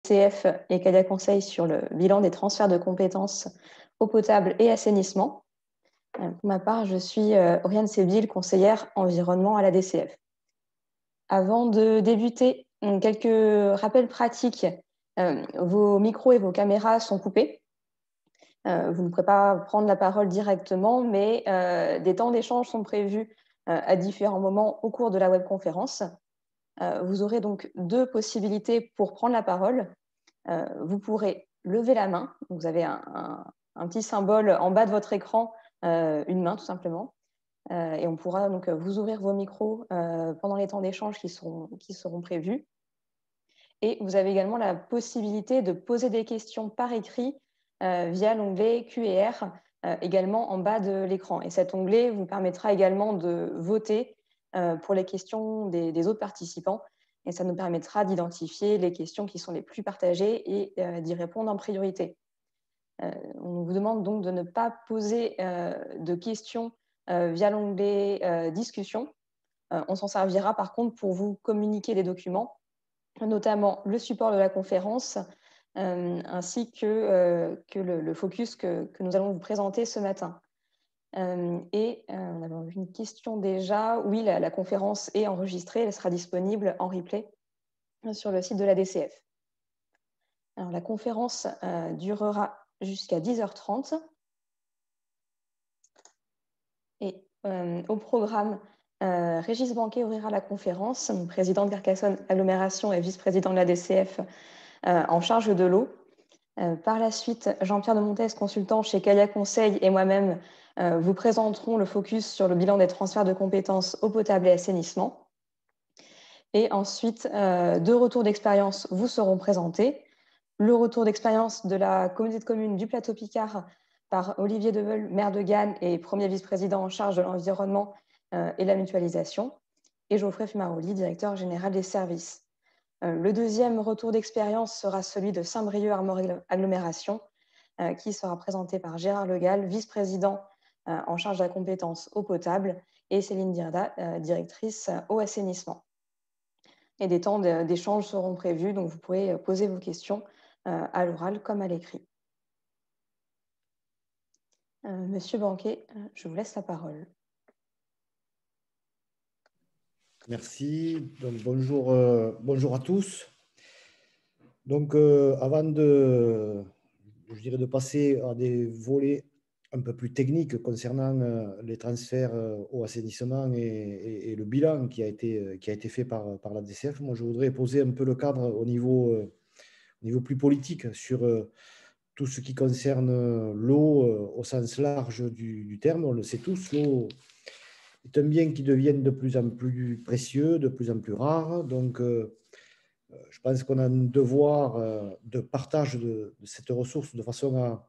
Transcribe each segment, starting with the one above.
CF et Cadia Conseil sur le bilan des transferts de compétences eau potable et assainissement. Pour ma part, je suis Oriane Sébil, conseillère environnement à la DCF. Avant de débuter, quelques rappels pratiques. Vos micros et vos caméras sont coupés. Vous ne pourrez pas prendre la parole directement, mais des temps d'échange sont prévus à différents moments au cours de la webconférence. Vous aurez donc deux possibilités pour prendre la parole. Vous pourrez lever la main. Vous avez un petit symbole en bas de votre écran, une main tout simplement. Et on pourra donc vous ouvrir vos micros pendant les temps d'échange qui seront prévus. Et vous avez également la possibilité de poser des questions par écrit via l'onglet Q&R également en bas de l'écran. Et cet onglet vous permettra également de voter pour les questions des autres participants. Et ça nous permettra d'identifier les questions qui sont les plus partagées et d'y répondre en priorité. On vous demande donc de ne pas poser de questions via l'onglet Discussion. On s'en servira par contre pour vous communiquer des documents, notamment le support de la conférence, ainsi que le focus que nous allons vous présenter ce matin. On avait une question déjà. Oui, la conférence est enregistrée, elle sera disponible en replay sur le site de la DCF. Alors, la conférence durera jusqu'à 10h30. Et au programme, Régis Banquet ouvrira la conférence, président de Carcassonne Agglomération et vice-président de la DCF en charge de l'eau. Par la suite, Jean-Pierre de Montes, consultant chez Cadia Conseil, et moi-même vous présenterons le focus sur le bilan des transferts de compétences eau potable et assainissement. Et ensuite, deux retours d'expérience vous seront présentés. Le retour d'expérience de la communauté de communes du Plateau Picard par Olivier Deveul, maire de Gannes et premier vice-président en charge de l'environnement et la mutualisation, et Geoffrey Fumaroli, directeur général des services. Le deuxième retour d'expérience sera celui de Saint-Brieuc-Armorique Agglomération, qui sera présenté par Gérard Legal, vice-président en charge de la compétence eau potable, et Céline Dirda, directrice eau assainissement. Et des temps d'échange seront prévus, donc vous pourrez poser vos questions à l'oral comme à l'écrit. Monsieur Banquet, je vous laisse la parole. Merci. Donc, bonjour à tous. Donc, avant de passer à des volets un peu plus techniques concernant les transferts au assainissement et le bilan qui a été fait par la DCF, moi, je voudrais poser un peu le cadre au niveau plus politique sur tout ce qui concerne l'eau au sens large du terme. On le sait tous, l'eau est un bien qui devient de plus en plus précieux, de plus en plus rare. Donc, je pense qu'on a un devoir de partage de cette ressource de façon à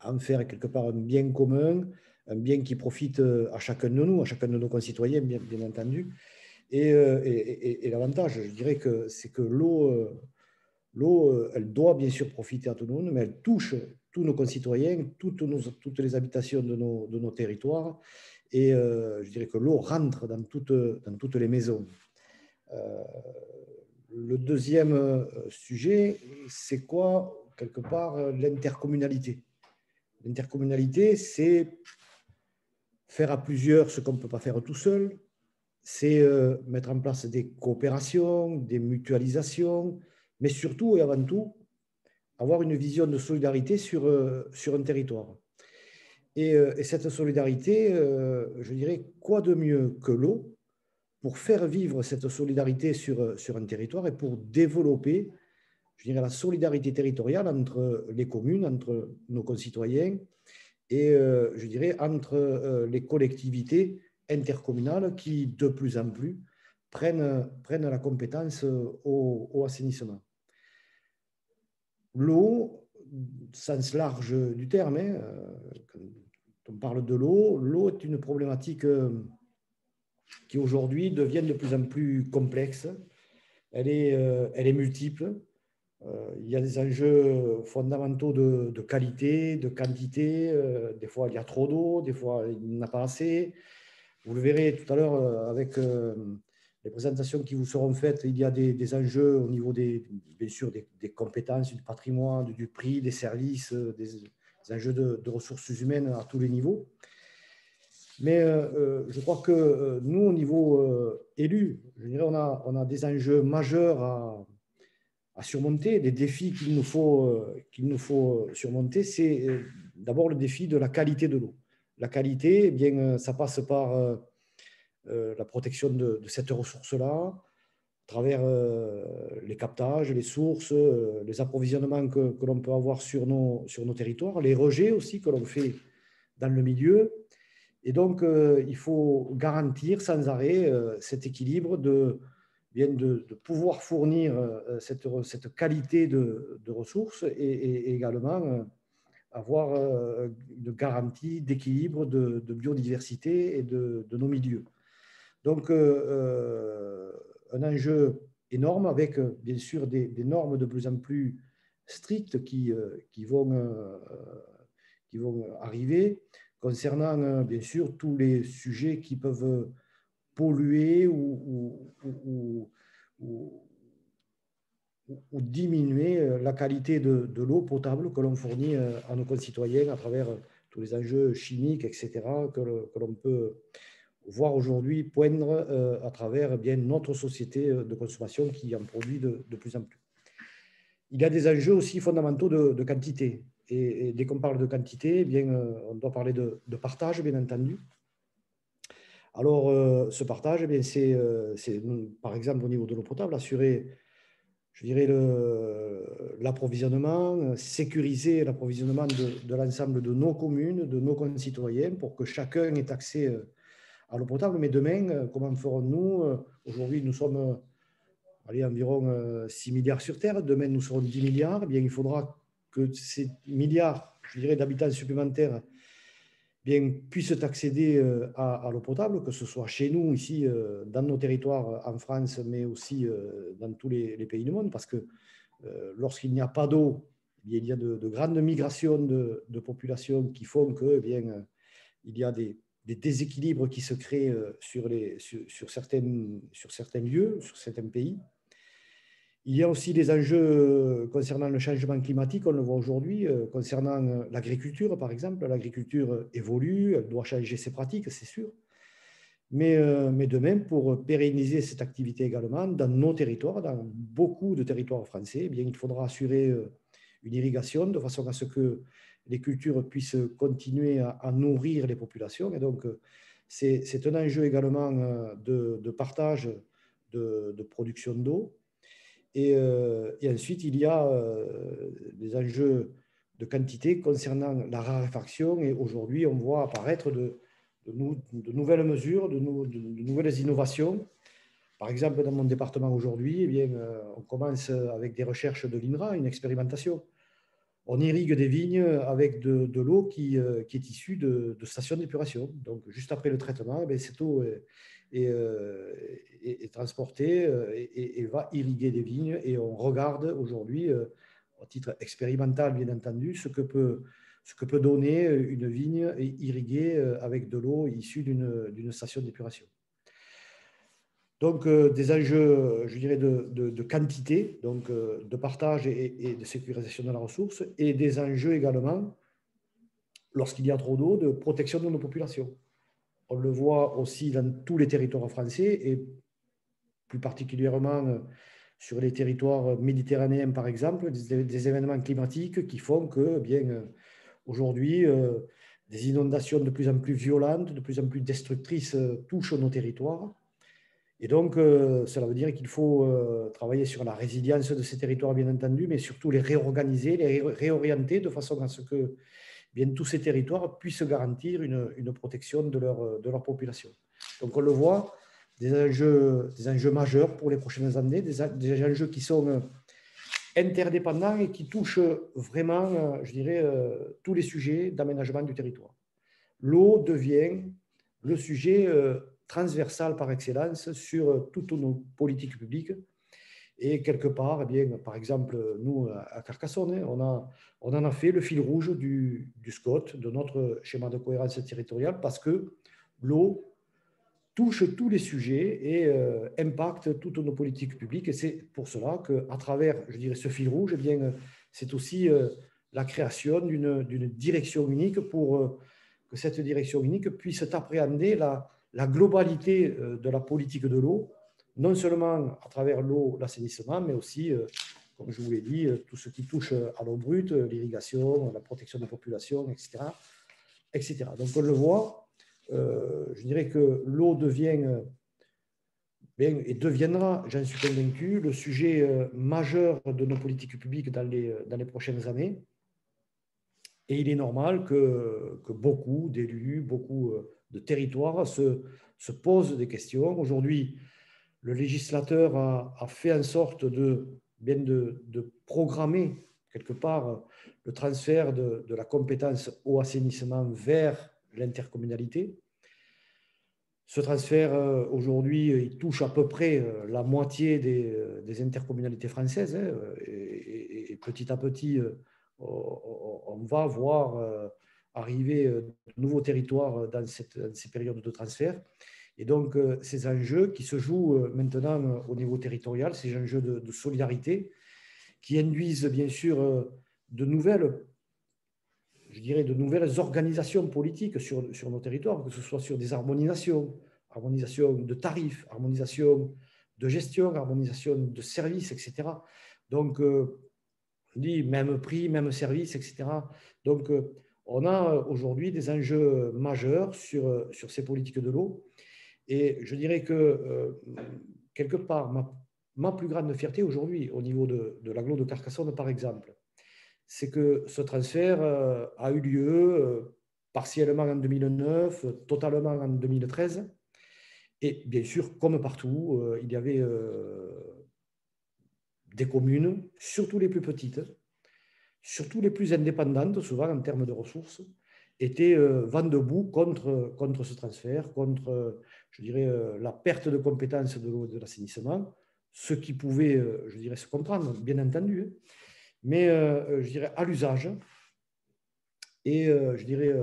en faire quelque part un bien commun, un bien qui profite à chacun de nous, à chacun de nos concitoyens, bien entendu. Et l'avantage, je dirais que c'est que l'eau, elle doit bien sûr profiter à tout le monde, mais elle touche tous nos concitoyens, toutes les habitations de nos territoires. Et je dirais que l'eau rentre dans toutes les maisons. Le deuxième sujet, c'est quoi, quelque part, l'intercommunalité. L'intercommunalité, c'est faire à plusieurs ce qu'on ne peut pas faire tout seul. C'est mettre en place des coopérations, des mutualisations, mais surtout et avant tout, avoir une vision de solidarité sur un territoire. Et cette solidarité, je dirais, quoi de mieux que l'eau pour faire vivre cette solidarité sur un territoire et pour développer, je dirais, la solidarité territoriale entre les communes, entre nos concitoyens et, je dirais, entre les collectivités intercommunales qui, de plus en plus, prennent la compétence au assainissement. L'eau, sens large du terme, quand on parle de l'eau, l'eau est une problématique qui aujourd'hui devient de plus en plus complexe. Elle est multiple. Il y a des enjeux fondamentaux de qualité, de quantité. Des fois, il y a trop d'eau, des fois, il n'y en a pas assez. Vous le verrez tout à l'heure avec les présentations qui vous seront faites, il y a des enjeux au niveau bien sûr des compétences, du patrimoine, du prix, des services, des enjeux de ressources humaines à tous les niveaux. Mais je crois que nous, au niveau élu, je dirais, on a des enjeux majeurs à surmonter, des défis qu'il nous faut surmonter. C'est d'abord le défi de la qualité de l'eau. La qualité, eh bien, ça passe par la protection de cette ressource-là, à travers les captages, les sources, les approvisionnements que l'on peut avoir sur nos territoires, les rejets aussi que l'on fait dans le milieu. Et donc, il faut garantir sans arrêt cet équilibre de pouvoir fournir cette qualité de ressources et également avoir une garantie d'équilibre de biodiversité et de nos milieux. Donc, un enjeu énorme avec, bien sûr, des normes de plus en plus strictes qui vont arriver concernant, bien sûr, tous les sujets qui peuvent polluer ou diminuer la qualité de l'eau potable que l'on fournit à nos concitoyens à travers tous les enjeux chimiques, etc., que l'on peut voir aujourd'hui poindre à travers bien notre société de consommation qui en produit de plus en plus. Il y a des enjeux aussi fondamentaux de quantité. Et dès qu'on parle de quantité, eh bien, on doit parler de partage, bien entendu. Alors, ce partage, eh bien, c'est, par exemple, au niveau de l'eau potable, assurer, je dirais, l'approvisionnement, sécuriser l'approvisionnement de l'ensemble de nos communes, de nos concitoyens, pour que chacun ait accès à l'eau potable. Mais demain, comment ferons-nous? Aujourd'hui, nous sommes environ 6 milliards sur Terre. Demain, nous serons 10 milliards. Eh bien, il faudra que ces milliards, je dirais, d'habitants supplémentaires bien, puissent accéder à l'eau potable, que ce soit chez nous, ici, dans nos territoires en France, mais aussi dans tous les pays du monde, parce que lorsqu'il n'y a pas d'eau, il y a de grandes migrations de population qui font que, eh bien, il y a des déséquilibres qui se créent sur certains lieux, sur certains pays. Il y a aussi des enjeux concernant le changement climatique, on le voit aujourd'hui, concernant l'agriculture, par exemple. L'agriculture évolue, elle doit changer ses pratiques, c'est sûr. Mais de même, pour pérenniser cette activité également, dans nos territoires, dans beaucoup de territoires français, eh bien, il faudra assurer une irrigation de façon à ce que les cultures puissent continuer à nourrir les populations. Et donc, c'est un enjeu également de partage de production d'eau. Et ensuite, il y a des enjeux de quantité concernant la raréfaction. Et aujourd'hui, on voit apparaître de nouvelles mesures, de nouvelles innovations. Par exemple, dans mon département aujourd'hui, eh bien, on commence avec des recherches de l'INRA, une expérimentation. On irrigue des vignes avec de l'eau qui est issue de stations d'épuration. Donc, juste après le traitement, eh cette eau est transportée et va irriguer des vignes. Et on regarde aujourd'hui, à titre expérimental, bien entendu, ce que peut donner une vigne irriguée avec de l'eau issue d'une station d'épuration. Donc, des enjeux, je dirais, de quantité, donc de partage et de sécurisation de la ressource, et des enjeux également, lorsqu'il y a trop d'eau, de protection de nos populations. On le voit aussi dans tous les territoires français, et plus particulièrement sur les territoires méditerranéens, par exemple, des événements climatiques qui font que, bien, aujourd'hui, des inondations de plus en plus violentes, de plus en plus destructrices touchent nos territoires. Et donc, cela veut dire qu'il faut travailler sur la résilience de ces territoires, bien entendu, mais surtout les réorganiser, les réorienter de façon à ce que bien, tous ces territoires puissent garantir une protection de leur population. Donc, on le voit, des enjeux majeurs pour les prochaines années, des enjeux qui sont interdépendants et qui touchent vraiment, je dirais, tous les sujets d'aménagement du territoire. L'eau devient le sujet transversal par excellence sur toutes nos politiques publiques. Et quelque part, eh bien, par exemple, nous, à Carcassonne, on en a fait le fil rouge du SCOT, de notre schéma de cohérence territoriale, parce que l'eau touche tous les sujets et impacte toutes nos politiques publiques. Et c'est pour cela qu'à travers, je dirais, ce fil rouge, eh bien, c'est aussi la création d'une direction unique pour que cette direction unique puisse appréhender la globalité de la politique de l'eau, non seulement à travers l'eau, l'assainissement, mais aussi, comme je vous l'ai dit, tout ce qui touche à l'eau brute, l'irrigation, la protection des populations, etc., etc. Donc on le voit, je dirais que l'eau devient et deviendra, j'en suis convaincu, le sujet majeur de nos politiques publiques dans les prochaines années. Et il est normal que beaucoup d'élus, beaucoup de territoires se posent des questions. Aujourd'hui, le législateur a fait en sorte de programmer quelque part le transfert de la compétence eau assainissement vers l'intercommunalité. Ce transfert, aujourd'hui, il touche à peu près la moitié des intercommunalités françaises. Hein, et petit à petit, on va voir arriver de nouveaux territoires dans ces périodes de transfert. Et donc, ces enjeux qui se jouent maintenant au niveau territorial, ces enjeux de solidarité, qui induisent bien sûr de nouvelles organisations politiques sur nos territoires, que ce soit sur des harmonisations de tarifs, harmonisation de gestion, harmonisation de services, etc. Donc, on dit même prix, même service, etc. Donc, on a aujourd'hui des enjeux majeurs sur ces politiques de l'eau. Et je dirais que, quelque part, ma plus grande fierté aujourd'hui, au niveau de l'agglo de Carcassonne, par exemple, c'est que ce transfert a eu lieu partiellement en 2009, totalement en 2013. Et bien sûr, comme partout, il y avait des communes, surtout les plus petites, surtout les plus indépendantes, souvent en termes de ressources, étaient vent debout contre ce transfert, contre, je dirais, la perte de compétences de l'eau et de l'assainissement, ce qui pouvait, je dirais, se comprendre, bien entendu, mais je dirais à l'usage. Et je dirais,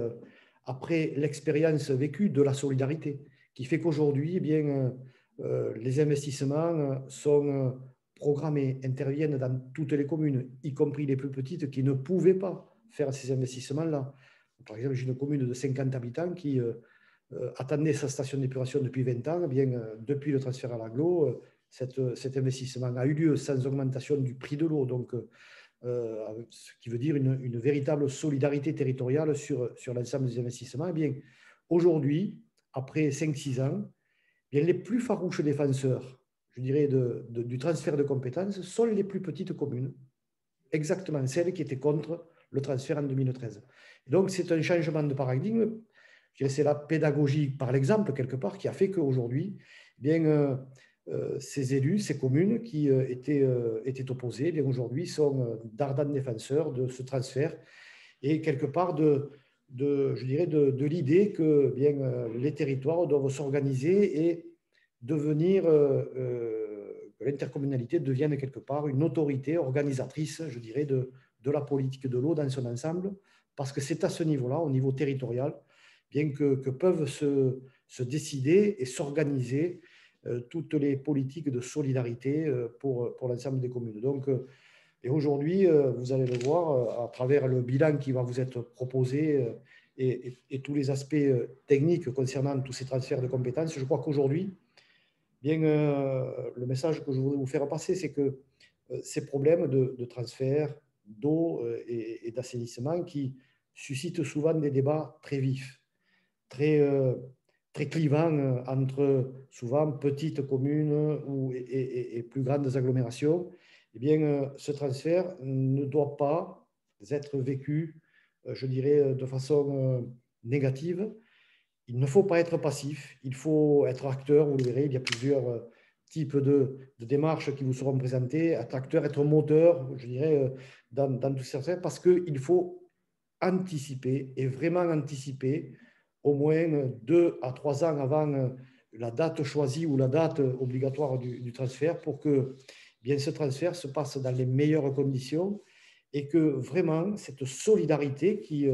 après l'expérience vécue de la solidarité, qui fait qu'aujourd'hui, eh bien, les investissements sont programmés, interviennent dans toutes les communes, y compris les plus petites qui ne pouvaient pas faire ces investissements-là. Par exemple, j'ai une commune de 50 habitants qui attendait sa station d'épuration depuis 20 ans. Eh bien, depuis le transfert à l'agglo, cet investissement a eu lieu sans augmentation du prix de l'eau. Donc, ce qui veut dire une véritable solidarité territoriale sur l'ensemble des investissements. Eh bien, aujourd'hui, après 5-6 ans, eh bien, les plus farouches défenseurs, je dirais, du transfert de compétences sont les plus petites communes, exactement celles qui étaient contre le transfert en 2013. Et donc, c'est un changement de paradigme. C'est la pédagogie par l'exemple, quelque part, qui a fait qu'aujourd'hui, eh bien, ces élus, ces communes qui étaient opposées, eh bien aujourd'hui sont d'ardents défenseurs de ce transfert et quelque part je dirais de l'idée que bien, les territoires doivent s'organiser et devenir, que l'intercommunalité devienne quelque part une autorité organisatrice, je dirais, de la politique de l'eau dans son ensemble, parce que c'est à ce niveau-là, au niveau territorial, bien que peuvent se décider et s'organiser toutes les politiques de solidarité pour l'ensemble des communes. Donc, et aujourd'hui, vous allez le voir à travers le bilan qui va vous être proposé et tous les aspects techniques concernant tous ces transferts de compétences. Je crois qu'aujourd'hui, bien, le message que je voudrais vous faire passer, c'est que ces problèmes de transfert d'eau et d'assainissement qui suscitent souvent des débats très vifs, très clivant entre souvent petites communes et plus grandes agglomérations, eh bien, ce transfert ne doit pas être vécu, je dirais, de façon négative. Il ne faut pas être passif, il faut être acteur, vous le verrez, il y a plusieurs types de démarches qui vous seront présentées, être acteur, être moteur, je dirais, dans tout ça, parce qu'il faut anticiper et vraiment anticiper au moins 2 à 3 ans avant la date choisie ou la date obligatoire du transfert pour que bien, ce transfert se passe dans les meilleures conditions et que vraiment cette solidarité qui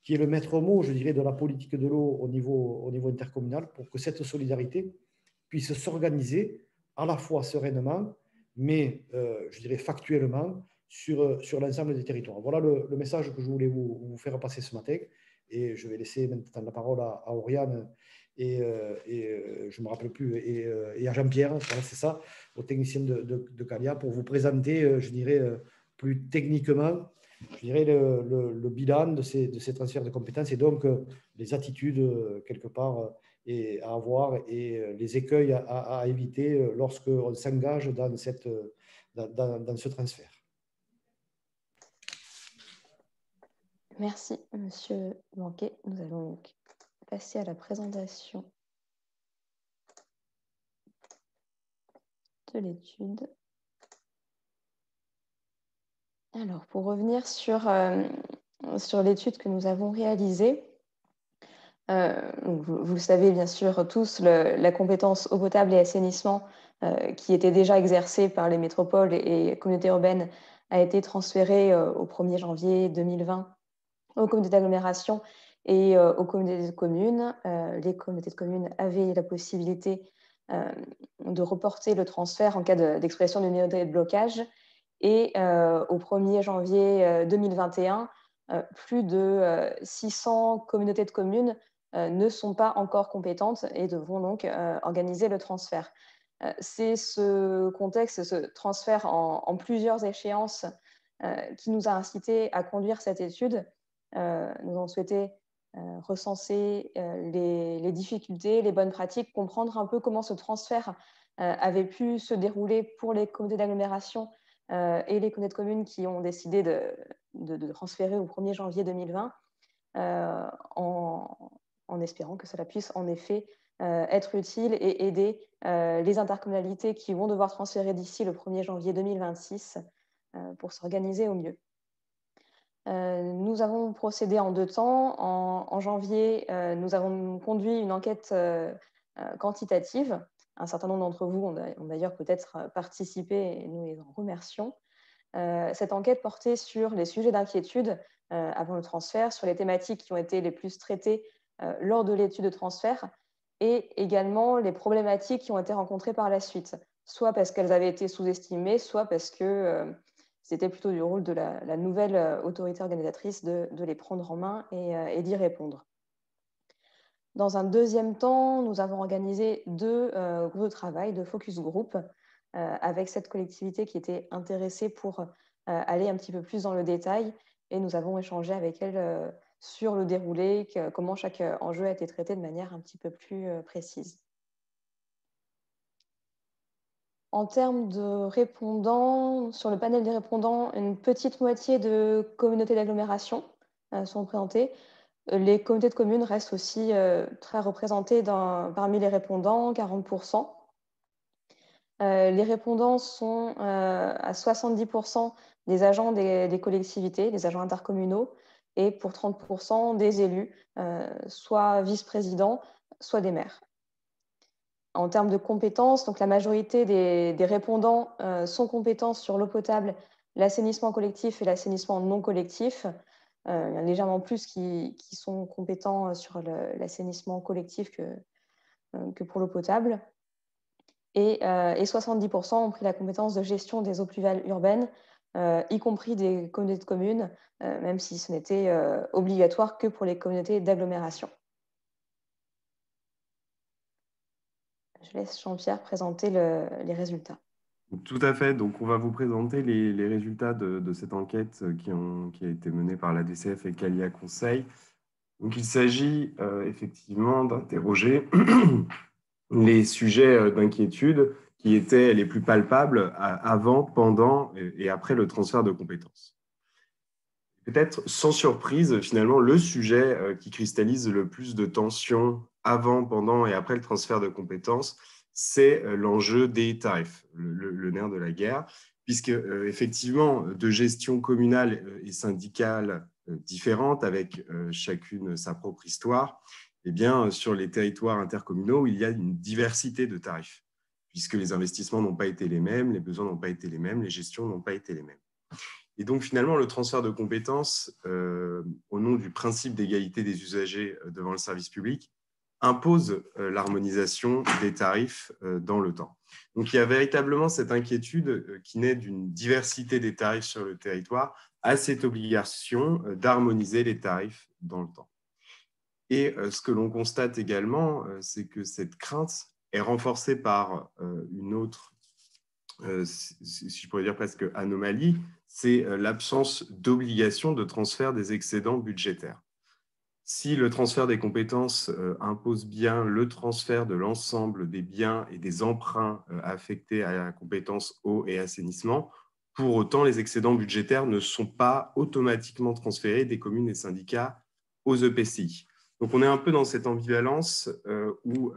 qui est le maître mot, je dirais, de la politique de l'eau au niveau intercommunal, pour que cette solidarité puisse s'organiser à la fois sereinement, mais je dirais factuellement, sur l'ensemble des territoires. Voilà le message que je voulais vous faire passer ce matin. Et je vais laisser maintenant la parole à Oriane et je ne me rappelle plus, et à Jean-Pierre, voilà, c'est ça, au technicien de Calia, pour vous présenter, je dirais, plus techniquement, je dirais, le bilan de ces transferts de compétences et donc les attitudes, quelque part, et à avoir et les écueils à éviter lorsqu'on s'engage dans ce transfert. Merci, Monsieur Blanquet. Nous allons donc passer à la présentation de l'étude. Alors, pour revenir sur l'étude que nous avons réalisée, vous le savez bien sûr tous, la compétence eau potable et assainissement qui était déjà exercée par les métropoles et communautés urbaines a été transférée au 1er janvier 2020 aux communautés d'agglomération et aux communautés de communes. Les communautés de communes avaient la possibilité de reporter le transfert en cas d'expression d'une minorité de blocage. Et au 1er janvier 2021, plus de 600 communautés de communes ne sont pas encore compétentes et devront donc organiser le transfert. C'est ce contexte, ce transfert en plusieurs échéances qui nous a incité à conduire cette étude. Nous avons souhaité recenser les difficultés, les bonnes pratiques, comprendre un peu comment ce transfert avait pu se dérouler pour les communautés d'agglomération et les communautés de communes qui ont décidé de transférer au 1er janvier 2020 en espérant que cela puisse en effet être utile et aider les intercommunalités qui vont devoir transférer d'ici le 1er janvier 2026 pour s'organiser au mieux. Nous avons procédé en 2 temps. En janvier, nous avons conduit une enquête quantitative. Un certain nombre d'entre vous ont d'ailleurs peut-être participé et nous les en remercions. Cette enquête portait sur les sujets d'inquiétude avant le transfert, sur les thématiques qui ont été les plus traitées lors de l'étude de transfert et également les problématiques qui ont été rencontrées par la suite, soit parce qu'elles avaient été sous-estimées, soit parce que c'était plutôt du rôle de la nouvelle autorité organisatrice de les prendre en main et d'y répondre. Dans un deuxième temps, nous avons organisé 2 groupes de travail, 2 focus group, avec cette collectivité qui était intéressée pour aller un petit peu plus dans le détail. Et nous avons échangé avec elle sur le déroulé, comment chaque enjeu a été traité de manière un petit peu plus précise. En termes de répondants, sur le panel des répondants, une petite moitié de communautés d'agglomération sont représentées. Les communautés de communes restent aussi très représentées parmi les répondants, 40%. Les répondants sont à 70% des agents des collectivités, des agents intercommunaux, et pour 30% des élus, soit vice-présidents, soit des maires. En termes de compétences, donc la majorité des répondants sont compétents sur l'eau potable, l'assainissement collectif et l'assainissement non collectif. Il y en a légèrement plus qui sont compétents sur l'assainissement collectif que pour l'eau potable. Et 70% ont pris la compétence de gestion des eaux pluviales urbaines, y compris des communautés de communes, même si ce n'était obligatoire que pour les communautés d'agglomération. Je laisse Jean-Pierre présenter les résultats. Tout à fait. Donc, on va vous présenter les résultats de cette enquête qui a été menée par la DCF et Calia Conseil. Donc, il s'agit effectivement d'interroger les sujets d'inquiétude qui étaient les plus palpables avant, pendant et après le transfert de compétences. Peut-être sans surprise, finalement, le sujet qui cristallise le plus de tensions avant, pendant et après le transfert de compétences, c'est l'enjeu des tarifs, le nerf de la guerre, puisque effectivement, de gestion communale et syndicale différentes, avec chacune sa propre histoire, eh bien, sur les territoires intercommunaux, il y a une diversité de tarifs, puisque les investissements n'ont pas été les mêmes, les besoins n'ont pas été les mêmes, les gestions n'ont pas été les mêmes. Et donc, finalement, le transfert de compétences, au nom du principe d'égalité des usagers devant le service public, impose l'harmonisation des tarifs dans le temps. Donc, il y a véritablement cette inquiétude qui naît d'une diversité des tarifs sur le territoire à cette obligation d'harmoniser les tarifs dans le temps. Et ce que l'on constate également, c'est que cette crainte est renforcée par une autre, si je pourrais dire presque anomalie, c'est l'absence d'obligation de transfert des excédents budgétaires. Si le transfert des compétences impose bien le transfert de l'ensemble des biens et des emprunts affectés à la compétence eau et assainissement, pour autant, les excédents budgétaires ne sont pas automatiquement transférés des communes et syndicats aux EPCI. Donc, on est un peu dans cette ambivalence où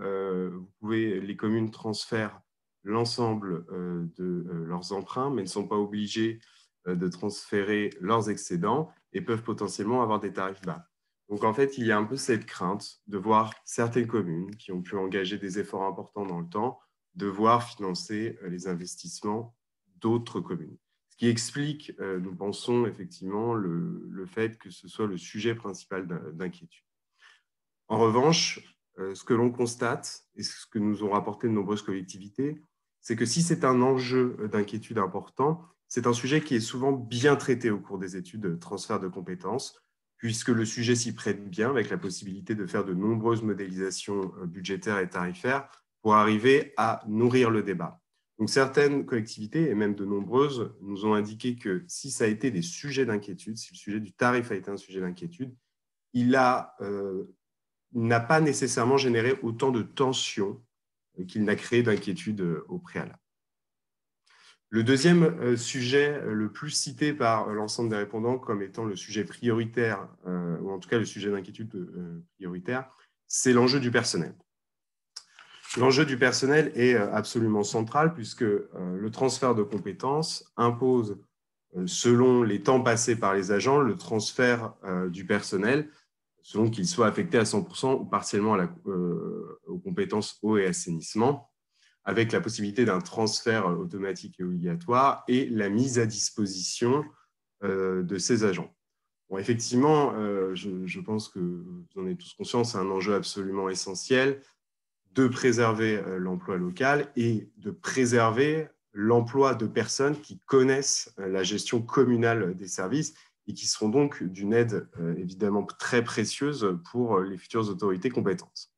les communes transfèrent l'ensemble de leurs emprunts, mais ne sont pas obligées de transférer leurs excédents et peuvent potentiellement avoir des tarifs bas. Donc, en fait, il y a un peu cette crainte de voir certaines communes qui ont pu engager des efforts importants dans le temps devoir financer les investissements d'autres communes. Ce qui explique, nous pensons effectivement, le fait que ce soit le sujet principal d'inquiétude. En revanche, ce que l'on constate, et ce que nous ont rapporté de nombreuses collectivités, c'est que si c'est un enjeu d'inquiétude important, c'est un sujet qui est souvent bien traité au cours des études de transfert de compétences, puisque le sujet s'y prête bien, avec la possibilité de faire de nombreuses modélisations budgétaires et tarifaires pour arriver à nourrir le débat. Donc, certaines collectivités, et même de nombreuses, nous ont indiqué que si ça a été des sujets d'inquiétude, si le sujet du tarif a été un sujet d'inquiétude, il n'a pas nécessairement généré autant de tensions qu'il n'a créé d'inquiétude au préalable. Le deuxième sujet le plus cité par l'ensemble des répondants comme étant le sujet prioritaire, ou en tout cas le sujet d'inquiétude prioritaire, c'est l'enjeu du personnel. L'enjeu du personnel est absolument central puisque le transfert de compétences impose, selon les temps passés par les agents, le transfert du personnel, selon qu'il soit affecté à 100% ou partiellement aux compétences eau et assainissement, avec la possibilité d'un transfert automatique et obligatoire et la mise à disposition de ces agents. Bon, effectivement, je pense que vous en êtes tous conscients, c'est un enjeu absolument essentiel de préserver l'emploi local et de préserver l'emploi de personnes qui connaissent la gestion communale des services et qui seront donc d'une aide évidemment très précieuse pour les futures autorités compétentes.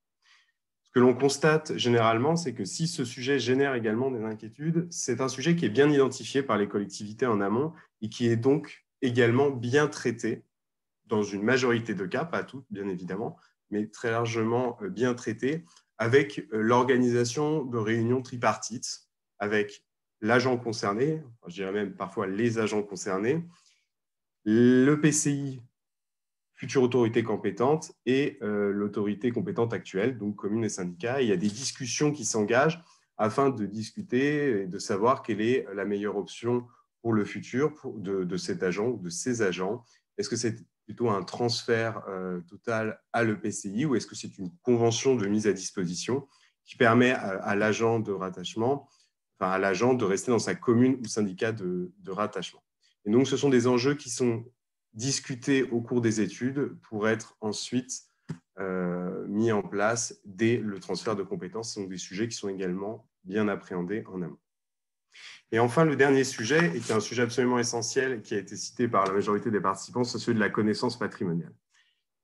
Ce que l'on constate généralement, c'est que si ce sujet génère également des inquiétudes, c'est un sujet qui est bien identifié par les collectivités en amont et qui est donc également bien traité dans une majorité de cas, pas toutes bien évidemment, mais très largement bien traité, avec l'organisation de réunions tripartites avec l'agent concerné, je dirais même parfois les agents concernés, l'EPCI, future autorité compétente, et l'autorité compétente actuelle, donc commune et syndicats. Il y a des discussions qui s'engagent afin de discuter et de savoir quelle est la meilleure option pour le futur de cet agent ou de ces agents. Est-ce que c'est plutôt un transfert total à l'EPCI ou est-ce que c'est une convention de mise à disposition qui permet à l'agent de rattachement, enfin à l'agent de rester dans sa commune ou syndicat de rattachement. Et donc, ce sont des enjeux qui sont discutés au cours des études pour être ensuite mis en place dès le transfert de compétences. Ce sont des sujets qui sont également bien appréhendés en amont. Et enfin, le dernier sujet, et qui est un sujet absolument essentiel, qui a été cité par la majorité des participants, c'est celui de la connaissance patrimoniale.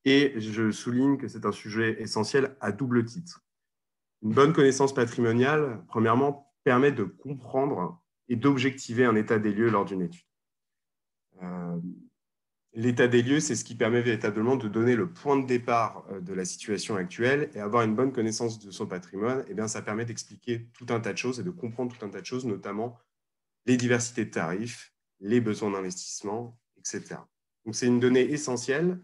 Et je souligne que c'est un sujet essentiel à double titre. Une bonne connaissance patrimoniale, premièrement, permet de comprendre et d'objectiver un état des lieux lors d'une étude. L'état des lieux, c'est ce qui permet véritablement de donner le point de départ de la situation actuelle, et avoir une bonne connaissance de son patrimoine, eh bien, ça permet d'expliquer tout un tas de choses et de comprendre tout un tas de choses, notamment les diversités de tarifs, les besoins d'investissement, etc. Donc, c'est une donnée essentielle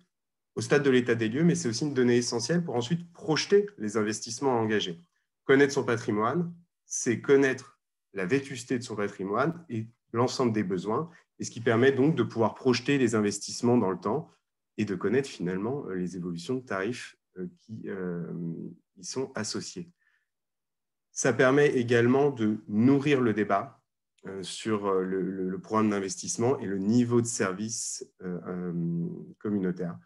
au stade de l'état des lieux, mais c'est aussi une donnée essentielle pour ensuite projeter les investissements à engager. Connaître son patrimoine, c'est connaître la vétusté de son patrimoine et l'ensemble des besoins, et ce qui permet donc de pouvoir projeter les investissements dans le temps et de connaître finalement les évolutions de tarifs qui y sont associées. Ça permet également de nourrir le débat sur le programme d'investissement et le niveau de service communautaire.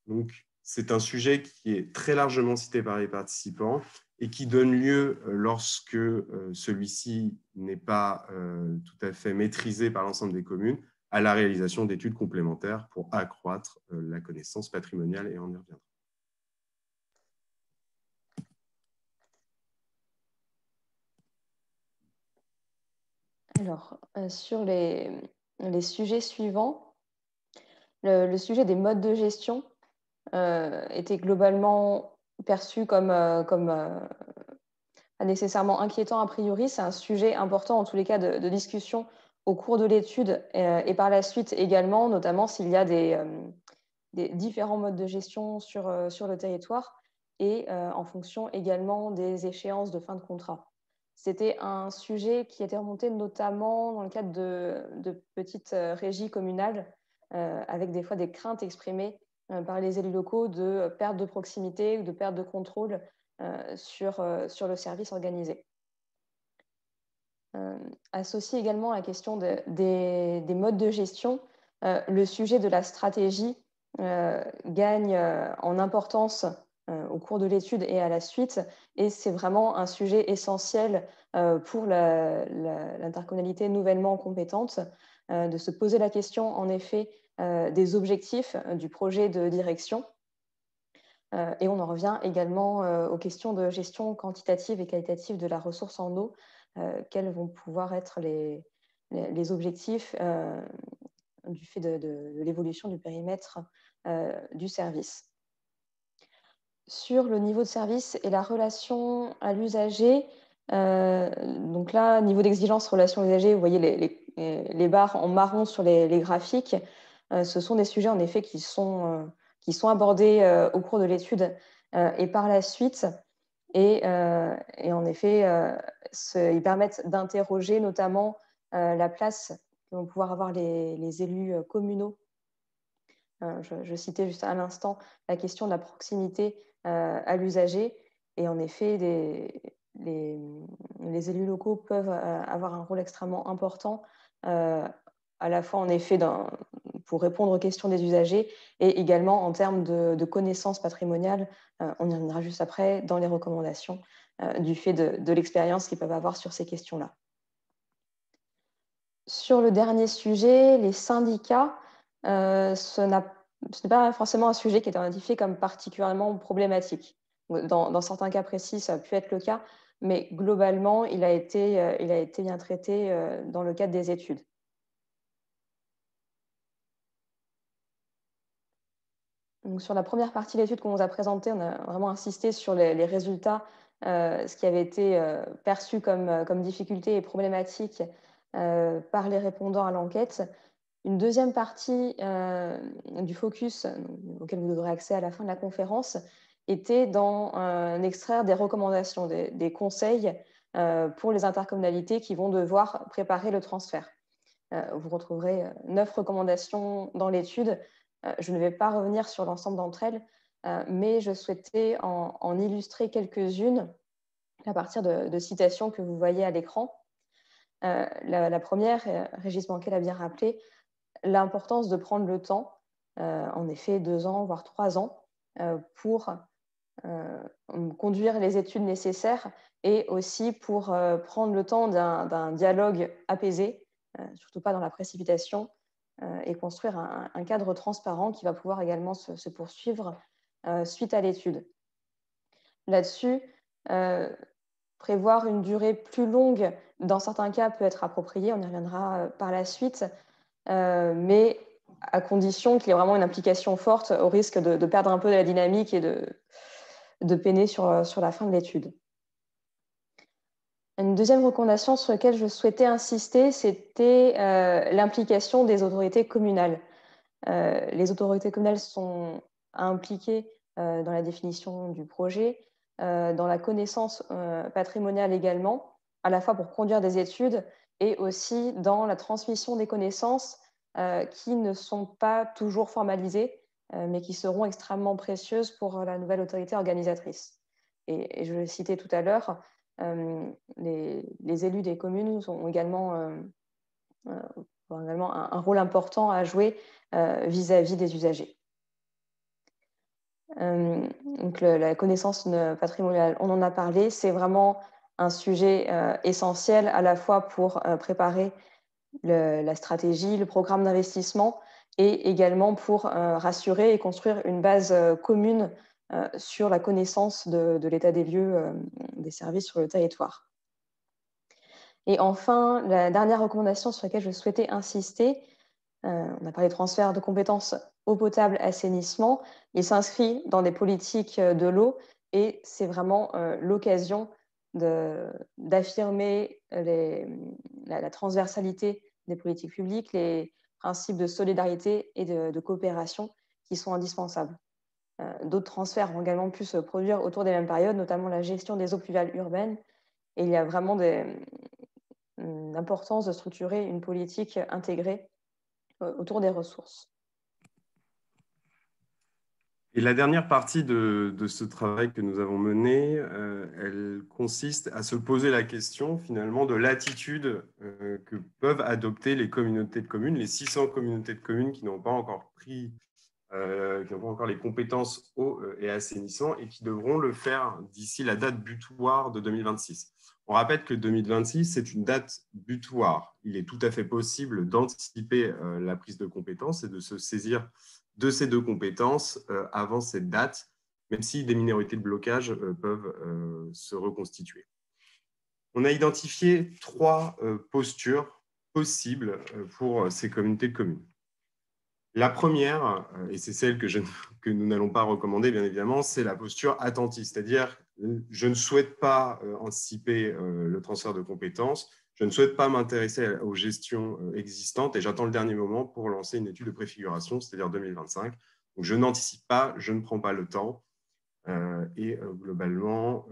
Donc, c'est un sujet qui est très largement cité par les participants et qui donne lieu, lorsque celui-ci n'est pas tout à fait maîtrisé par l'ensemble des communes, à la réalisation d'études complémentaires pour accroître la connaissance patrimoniale, et on y reviendra. Alors, sur les sujets suivants, le sujet des modes de gestion était globalement perçu comme pas nécessairement inquiétant a priori. C'est un sujet important en tous les cas de discussion au cours de l'étude et par la suite également, notamment s'il y a des différents modes de gestion sur le territoire et en fonction également des échéances de fin de contrat. C'était un sujet qui était remonté notamment dans le cadre de petites régies communales, avec des fois des craintes exprimées par les élus locaux de perte de proximité ou de perte de contrôle sur le service organisé. Associé également à la question des modes de gestion, le sujet de la stratégie gagne en importance au cours de l'étude et à la suite, et c'est vraiment un sujet essentiel pour l'intercommunalité nouvellement compétente, de se poser la question en effet des objectifs du projet de direction. Et on en revient également aux questions de gestion quantitative et qualitative de la ressource en eau, quels vont pouvoir être les objectifs du fait de l'évolution du périmètre du service. Sur le niveau de service et la relation à l'usager, donc là, niveau d'exigence, relation à l'usager, vous voyez les barres en marron sur les graphiques. Ce sont des sujets en effet qui sont abordés au cours de l'étude et par la suite. Et en effet, ils permettent d'interroger notamment la place que vont pouvoir avoir les élus communaux. Je citais juste à l'instant la question de la proximité à l'usager. Et en effet, les élus locaux peuvent avoir un rôle extrêmement important, à la fois en effet pour répondre aux questions des usagers et également en termes de connaissances patrimoniales. On y reviendra juste après dans les recommandations du fait de l'expérience qu'ils peuvent avoir sur ces questions-là. Sur le dernier sujet, les syndicats, ce n'est pas forcément un sujet qui est identifié comme particulièrement problématique. Dans certains cas précis, ça a pu être le cas, mais globalement, il a été bien traité dans le cadre des études. Donc, sur la première partie de l'étude qu'on vous a présentée, on a vraiment insisté sur les résultats, ce qui avait été perçu comme difficulté et problématique par les répondants à l'enquête. Une deuxième partie du focus, auquel vous aurez accès à la fin de la conférence, était d'extraire des recommandations, des conseils pour les intercommunalités qui vont devoir préparer le transfert. Vous retrouverez 9 recommandations dans l'étude. Je ne vais pas revenir sur l'ensemble d'entre elles, mais je souhaitais en illustrer quelques-unes à partir de citations que vous voyez à l'écran. La première, Régis Banquet l'a bien rappelé, l'importance de prendre le temps, en effet 2 ans, voire 3 ans, pour conduire les études nécessaires et aussi pour prendre le temps d'un dialogue apaisé, surtout pas dans la précipitation, et construire un cadre transparent qui va pouvoir également se poursuivre suite à l'étude. Là-dessus, prévoir une durée plus longue, dans certains cas, peut être approprié, on y reviendra par la suite, mais à condition qu'il y ait vraiment une implication forte, au risque de perdre un peu de la dynamique et de peiner sur la fin de l'étude. Une deuxième recommandation sur laquelle je souhaitais insister, c'était l'implication des autorités communales. Les autorités communales sont impliquées dans la définition du projet, dans la connaissance patrimoniale également, à la fois pour conduire des études et aussi dans la transmission des connaissances qui ne sont pas toujours formalisées, mais qui seront extrêmement précieuses pour la nouvelle autorité organisatrice. Et je le citais tout à l'heure, les élus des communes ont également un rôle important à jouer vis-à-vis des usagers. Donc la connaissance patrimoniale, on en a parlé, c'est vraiment un sujet essentiel à la fois pour préparer la stratégie, le programme d'investissement et également pour rassurer et construire une base commune sur la connaissance de l'état des lieux des services sur le territoire. Et enfin, la dernière recommandation sur laquelle je souhaitais insister, on a parlé de transfert de compétences eau potable, assainissement. Il s'inscrit dans des politiques de l'eau et c'est vraiment l'occasion d'affirmer la transversalité des politiques publiques, les principes de solidarité et de coopération qui sont indispensables. D'autres transferts vont également pu se produire autour des mêmes périodes, notamment la gestion des eaux pluviales urbaines. Et il y a vraiment l'importance de structurer une politique intégrée autour des ressources. Et la dernière partie de ce travail que nous avons mené, elle consiste à se poser la question finalement de l'attitude que peuvent adopter les communautés de communes, les 600 communautés de communes qui n'ont pas encore qui n'ont pas encore les compétences eau et assainissement et qui devront le faire d'ici la date butoir de 2026. On rappelle que 2026, c'est une date butoir. Il est tout à fait possible d'anticiper la prise de compétences et de se saisir de ces deux compétences avant cette date, même si des minorités de blocage peuvent se reconstituer. On a identifié 3 postures possibles pour ces communautés de communes. La première, et c'est celle que nous n'allons pas recommander, bien évidemment, c'est la posture attentiste, c'est-à-dire je ne souhaite pas anticiper le transfert de compétences, je ne souhaite pas m'intéresser aux gestions existantes et j'attends le dernier moment pour lancer une étude de préfiguration, c'est-à-dire 2025. Donc, je n'anticipe pas, je ne prends pas le temps et globalement,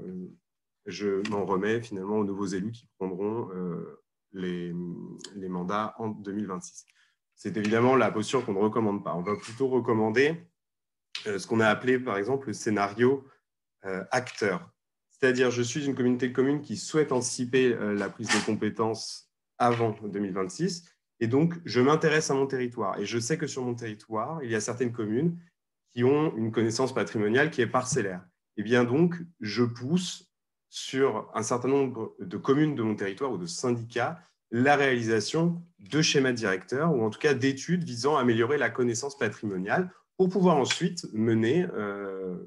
je m'en remets finalement aux nouveaux élus qui prendront les mandats en 2026. C'est évidemment la posture qu'on ne recommande pas. On va plutôt recommander ce qu'on a appelé, par exemple, le scénario acteur. C'est-à-dire, je suis une communauté de communes qui souhaite anticiper la prise de compétences avant 2026. Et donc, je m'intéresse à mon territoire. Et je sais que sur mon territoire, il y a certaines communes qui ont une connaissance patrimoniale qui est parcellaire. Et bien donc, je pousse sur un certain nombre de communes de mon territoire ou de syndicats la réalisation de schémas directeurs ou en tout cas d'études visant à améliorer la connaissance patrimoniale pour pouvoir ensuite mener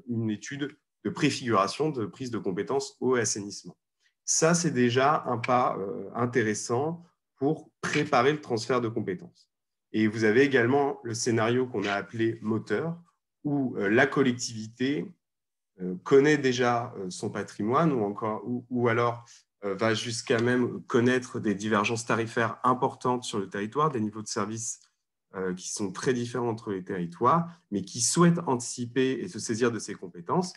une étude de préfiguration de prise de compétences eau et assainissement. Ça, c'est déjà un pas intéressant pour préparer le transfert de compétences. Et vous avez également le scénario qu'on a appelé moteur, où la collectivité connaît déjà son patrimoine ou alors va jusqu'à même connaître des divergences tarifaires importantes sur le territoire, des niveaux de service qui sont très différents entre les territoires, mais qui souhaitent anticiper et se saisir de ces compétences.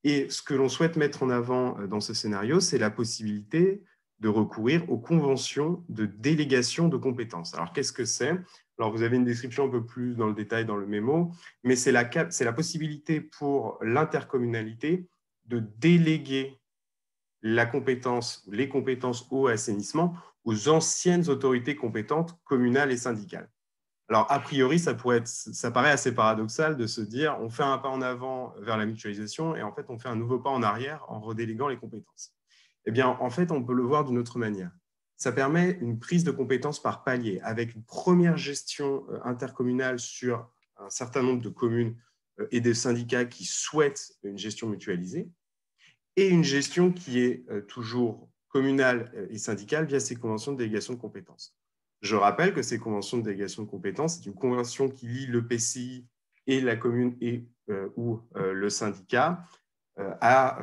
Et ce que l'on souhaite mettre en avant dans ce scénario, c'est la possibilité de recourir aux conventions de délégation de compétences. Alors, qu'est-ce que c'est ? Alors, vous avez une description un peu plus dans le détail dans le mémo, mais c'est la possibilité pour l'intercommunalité de déléguer la compétence, les compétences eau et assainissement aux anciennes autorités compétentes communales et syndicales. Alors, a priori, ça paraît assez paradoxal de se dire on fait un pas en avant vers la mutualisation et en fait, on fait un nouveau pas en arrière en redéléguant les compétences. Eh bien, en fait, on peut le voir d'une autre manière. Ça permet une prise de compétences par palier avec une première gestion intercommunale sur un certain nombre de communes et des syndicats qui souhaitent une gestion mutualisée et une gestion qui est toujours communale et syndicale via ces conventions de délégation de compétences. Je rappelle que ces conventions de délégation de compétences, c'est une convention qui lie le PCI et la commune ou le syndicat à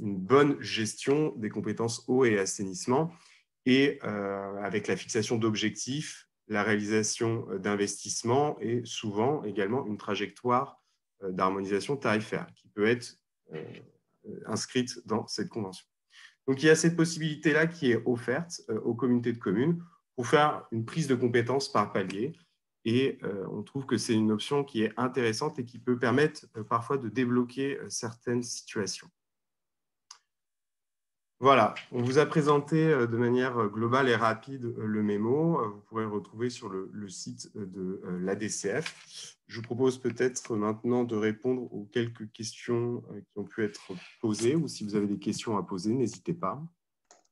une bonne gestion des compétences eau et assainissement et avec la fixation d'objectifs, la réalisation d'investissements et souvent également une trajectoire d'harmonisation tarifaire qui peut être inscrite dans cette convention. Donc, il y a cette possibilité-là qui est offerte aux communautés de communes pour faire une prise de compétences par palier. Et on trouve que c'est une option qui est intéressante et qui peut permettre parfois de débloquer certaines situations. Voilà, on vous a présenté de manière globale et rapide le mémo. Vous pourrez le retrouver sur le site de l'ADCF. Je vous propose peut-être maintenant de répondre aux quelques questions qui ont pu être posées, ou si vous avez des questions à poser, n'hésitez pas,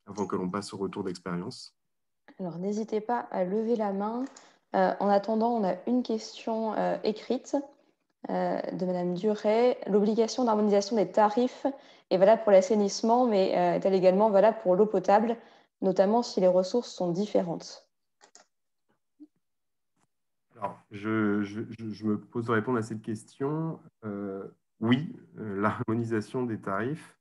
avant que l'on passe au retour d'expérience. Alors, n'hésitez pas à lever la main. En attendant, on a une question écrite de Madame Duret. L'obligation d'harmonisation des tarifs est valable pour l'assainissement, mais est-elle également valable pour l'eau potable, notamment si les ressources sont différentes? Alors, je me pose de répondre à cette question. Oui, l'harmonisation des tarifs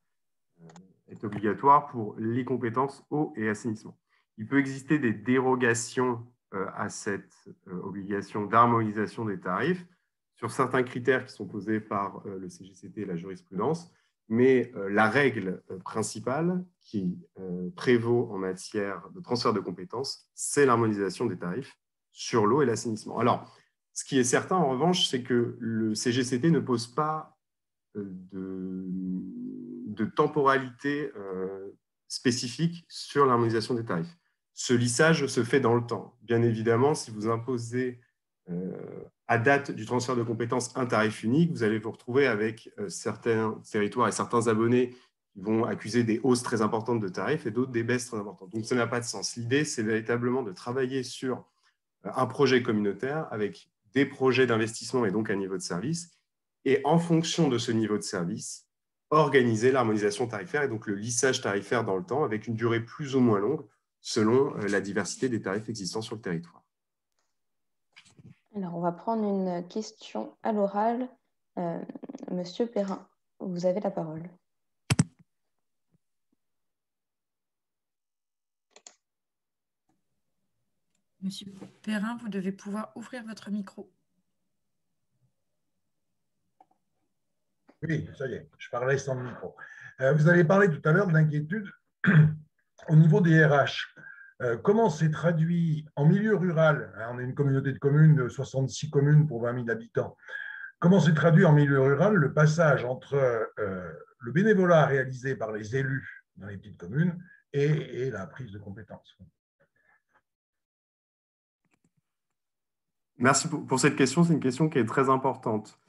est obligatoire pour les compétences eau et assainissement. Il peut exister des dérogations à cette obligation d'harmonisation des tarifs sur certains critères qui sont posés par le CGCT et la jurisprudence, mais la règle principale qui prévaut en matière de transfert de compétences, c'est l'harmonisation des tarifs sur l'eau et l'assainissement. Alors, ce qui est certain, en revanche, c'est que le CGCT ne pose pas de temporalité spécifique sur l'harmonisation des tarifs. Ce lissage se fait dans le temps. Bien évidemment, si vous imposez à date du transfert de compétences un tarif unique, vous allez vous retrouver avec certains territoires et certains abonnés qui vont accuser des hausses très importantes de tarifs et d'autres des baisses très importantes. Donc, ça n'a pas de sens. L'idée, c'est véritablement de travailler sur un projet communautaire avec des projets d'investissement et donc un niveau de service. Et en fonction de ce niveau de service, organiser l'harmonisation tarifaire et donc le lissage tarifaire dans le temps avec une durée plus ou moins longue selon la diversité des tarifs existants sur le territoire. Alors, on va prendre une question à l'oral. Monsieur Perrin, vous avez la parole. Monsieur Perrin, vous devez pouvoir ouvrir votre micro. Oui, ça y est, je parlais sans micro. Vous avez parlé tout à l'heure d'inquiétude au niveau des RH. Comment c'est traduit en milieu rural, hein, on est une communauté de communes de 66 communes pour 20 000 habitants. Comment c'est traduit en milieu rural le passage entre le bénévolat réalisé par les élus dans les petites communes et la prise de compétences? Merci pour cette question. C'est une question qui est très importante.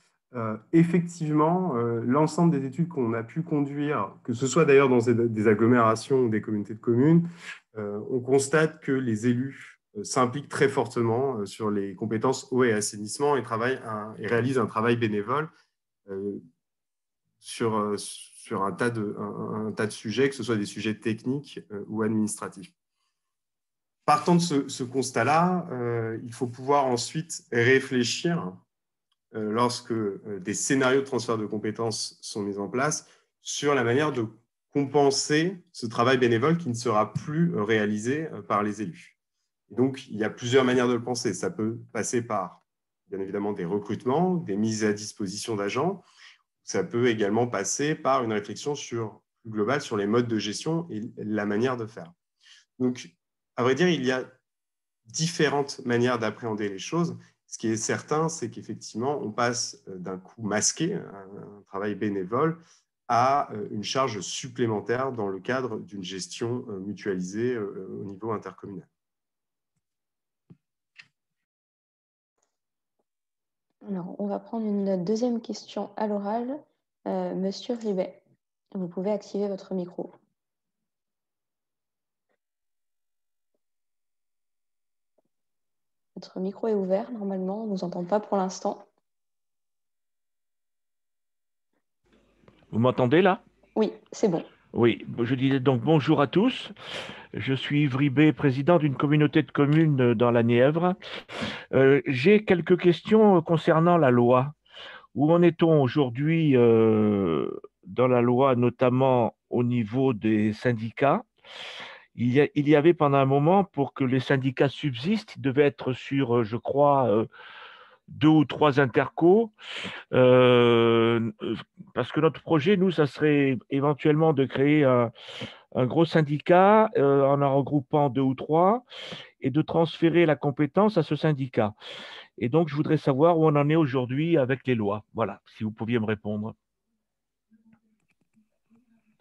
Effectivement, l'ensemble des études qu'on a pu conduire, que ce soit d'ailleurs dans des agglomérations ou des communautés de communes, on constate que les élus s'impliquent très fortement sur les compétences eau et assainissement et réalisent un travail bénévole sur un tas de sujets, que ce soit des sujets techniques ou administratifs. Partant de ce constat-là, il faut pouvoir ensuite réfléchir lorsque des scénarios de transfert de compétences sont mis en place sur la manière de compenser ce travail bénévole qui ne sera plus réalisé par les élus. Et donc, il y a plusieurs manières de le penser. Ça peut passer par, bien évidemment, des recrutements, des mises à disposition d'agents. Ça peut également passer par une réflexion plus globale sur les modes de gestion et la manière de faire. Donc, à vrai dire, il y a différentes manières d'appréhender les choses. Ce qui est certain, c'est qu'effectivement, on passe d'un coût masqué, un travail bénévole, à une charge supplémentaire dans le cadre d'une gestion mutualisée au niveau intercommunal. Alors, on va prendre une deuxième question à l'oral. Monsieur Ribet, vous pouvez activer votre micro. Votre micro est ouvert, normalement, on ne vous entend pas pour l'instant. Vous m'entendez là? Oui, c'est bon. Oui, je disais donc bonjour à tous. Je suis Yves Ribet, président d'une communauté de communes dans la Nièvre. J'ai quelques questions concernant la loi. Où en est-on aujourd'hui dans la loi, notamment au niveau des syndicats? Il y avait pendant un moment, pour que les syndicats subsistent, ils devaient être sur, je crois, 2 ou 3 intercos. Parce que notre projet, nous, ça serait éventuellement de créer un gros syndicat en en regroupant 2 ou 3 et de transférer la compétence à ce syndicat. Et donc, je voudrais savoir où on en est aujourd'hui avec les lois. Voilà, si vous pouviez me répondre.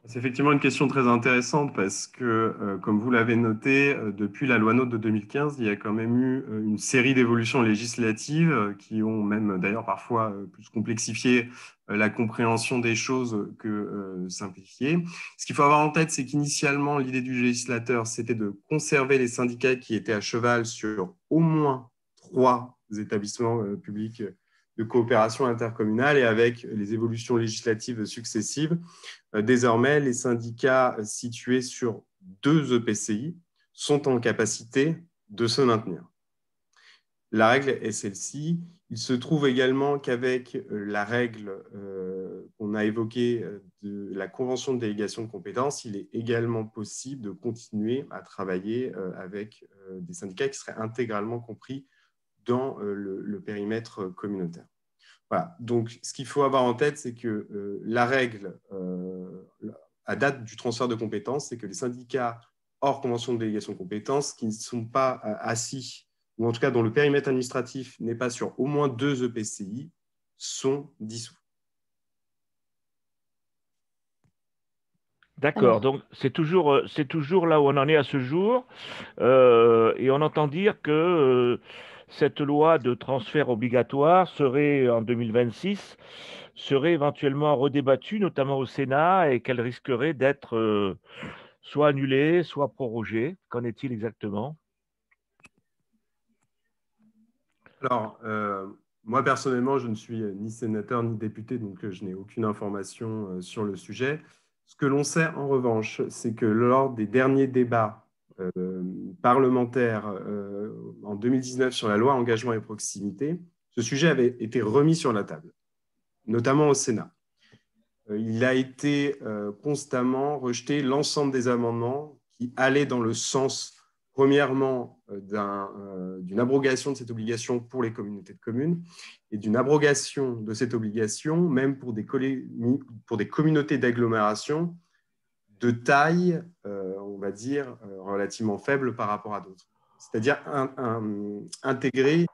C'est effectivement une question très intéressante parce que, comme vous l'avez noté, depuis la loi NOTE de 2015, il y a quand même eu une série d'évolutions législatives qui ont même d'ailleurs parfois plus complexifié la compréhension des choses que simplifié. Ce qu'il faut avoir en tête, c'est qu'initialement, l'idée du législateur, c'était de conserver les syndicats qui étaient à cheval sur au moins 3 établissements publics de coopération intercommunale et avec les évolutions législatives successives. Désormais, les syndicats situés sur 2 EPCI sont en capacité de se maintenir. La règle est celle-ci. Il se trouve également qu'avec la règle qu'on a évoquée de la convention de délégation de compétences, il est également possible de continuer à travailler avec des syndicats qui seraient intégralement compris dans le périmètre communautaire. Voilà. Donc, ce qu'il faut avoir en tête, c'est que la règle, à date du transfert de compétences, c'est que les syndicats hors convention de délégation de compétences qui ne sont pas assis, ou en tout cas dont le périmètre administratif n'est pas sur au moins 2 EPCI, sont dissous. D'accord, donc c'est toujours là où on en est à ce jour, et on entend dire que cette loi de transfert obligatoire serait en 2026, serait éventuellement redébattue, notamment au Sénat, et qu'elle risquerait d'être soit annulée, soit prorogée. Qu'en est-il exactement? Alors, moi personnellement, je ne suis ni sénateur ni député, donc je n'ai aucune information sur le sujet. Ce que l'on sait en revanche, c'est que lors des derniers débats parlementaires en 2019 sur la loi engagement et proximité, ce sujet avait été remis sur la table, notamment au Sénat. Il a été constamment rejeté l'ensemble des amendements qui allaient dans le sens, premièrement, d'une abrogation de cette obligation pour les communautés de communes et d'une abrogation de cette obligation même pour des communautés d'agglomération de taille, on va dire, relativement faible par rapport à d'autres. C'est-à-dire intégrer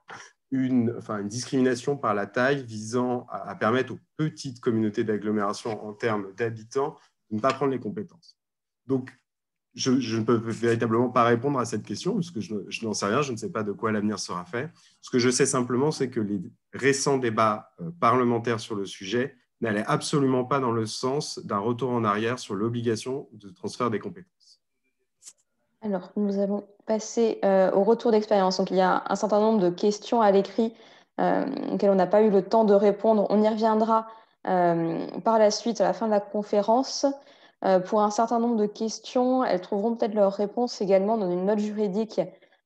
une discrimination par la taille visant à permettre aux petites communautés d'agglomération en termes d'habitants de ne pas prendre les compétences. Donc, je ne peux véritablement pas répondre à cette question parce que je n'en sais rien, je ne sais pas de quoi l'avenir sera fait. Ce que je sais simplement, c'est que les récents débats parlementaires sur le sujet n'allaient absolument pas dans le sens d'un retour en arrière sur l'obligation de transfert des compétences. Alors, nous allons passer au retour d'expérience. Donc, il y a un certain nombre de questions à l'écrit auxquelles on n'a pas eu le temps de répondre. On y reviendra par la suite, à la fin de la conférence. Pour un certain nombre de questions, elles trouveront peut-être leur réponse également dans une note juridique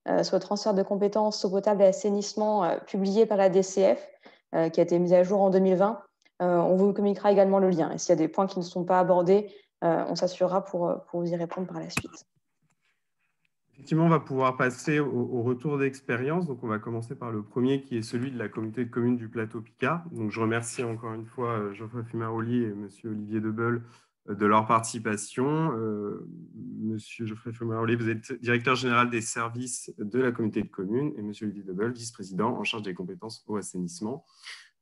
sur le transfert de compétences eau potable et assainissement publiée par la DCF, qui a été mise à jour en 2020. On vous communiquera également le lien. Et s'il y a des points qui ne sont pas abordés, on s'assurera pour vous y répondre par la suite. Effectivement, on va pouvoir passer au retour d'expérience. Donc, on va commencer par le premier qui est celui de la communauté de communes du Plateau Picard. Donc, je remercie encore une fois Geoffroy Fumaroli et M. Olivier Debeul de leur participation. Monsieur Geoffroy Fumaroli, vous êtes directeur général des services de la communauté de communes et M. Olivier Debeul, vice-président en charge des compétences au assainissement,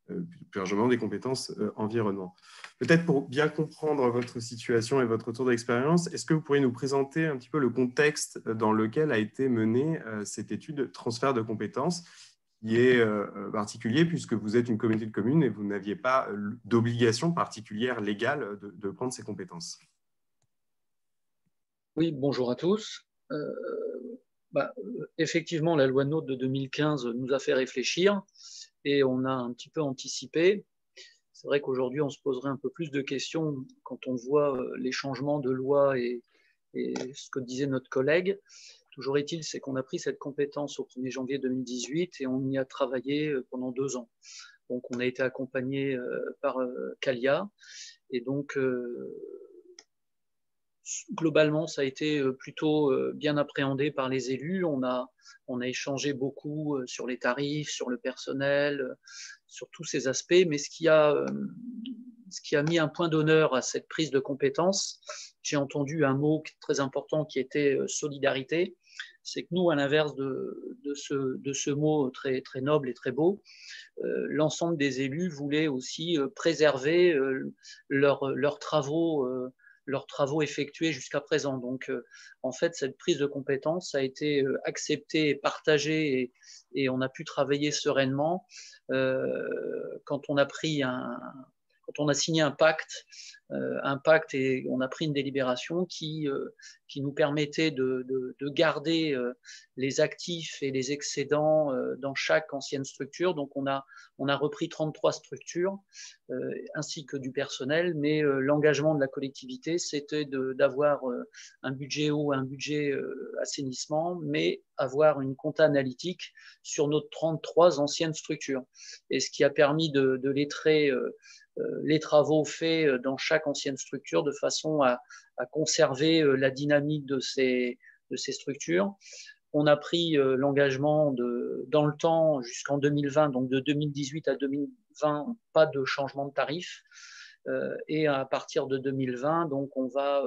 plus largement des compétences environnement. Peut-être pour bien comprendre votre situation et votre retour d'expérience, est-ce que vous pourriez nous présenter un petit peu le contexte dans lequel a été menée cette étude de transfert de compétences qui est particulier puisque vous êtes une communauté de communes et vous n'aviez pas d'obligation particulière légale de prendre ces compétences? Oui, bonjour à tous. Effectivement, la loi NOTE de 2015 nous a fait réfléchir et on a un petit peu anticipé. C'est vrai qu'aujourd'hui, on se poserait un peu plus de questions quand on voit les changements de loi et ce que disait notre collègue. Toujours est-il, c'est qu'on a pris cette compétence au 1er janvier 2018 et on y a travaillé pendant 2 ans. Donc, on a été accompagné par Calia et donc, globalement, ça a été plutôt bien appréhendé par les élus. On a échangé beaucoup sur les tarifs, sur le personnel, sur tous ces aspects. Mais ce qui a mis un point d'honneur à cette prise de compétence, j'ai entendu un mot très important qui était solidarité. C'est que nous, à l'inverse de ce mot très, très noble et très beau, l'ensemble des élus voulaient aussi préserver leurs travaux leurs travaux effectués jusqu'à présent. Donc, en fait, cette prise de compétence a été acceptée et partagée et on a pu travailler sereinement quand on a pris quand on a signé un pacte et on a pris une délibération qui nous permettait de garder les actifs et les excédents dans chaque ancienne structure. Donc, on a repris 33 structures ainsi que du personnel, mais l'engagement de la collectivité, c'était d'avoir un budget eau, un budget assainissement, mais avoir une compta analytique sur nos 33 anciennes structures. Et ce qui a permis de lettrer les travaux faits dans chaque ancienne structure de façon à conserver la dynamique de ces structures. On a pris l'engagement dans le temps jusqu'en 2020, donc de 2018 à 2020, pas de changement de tarif. Et à partir de 2020, donc on va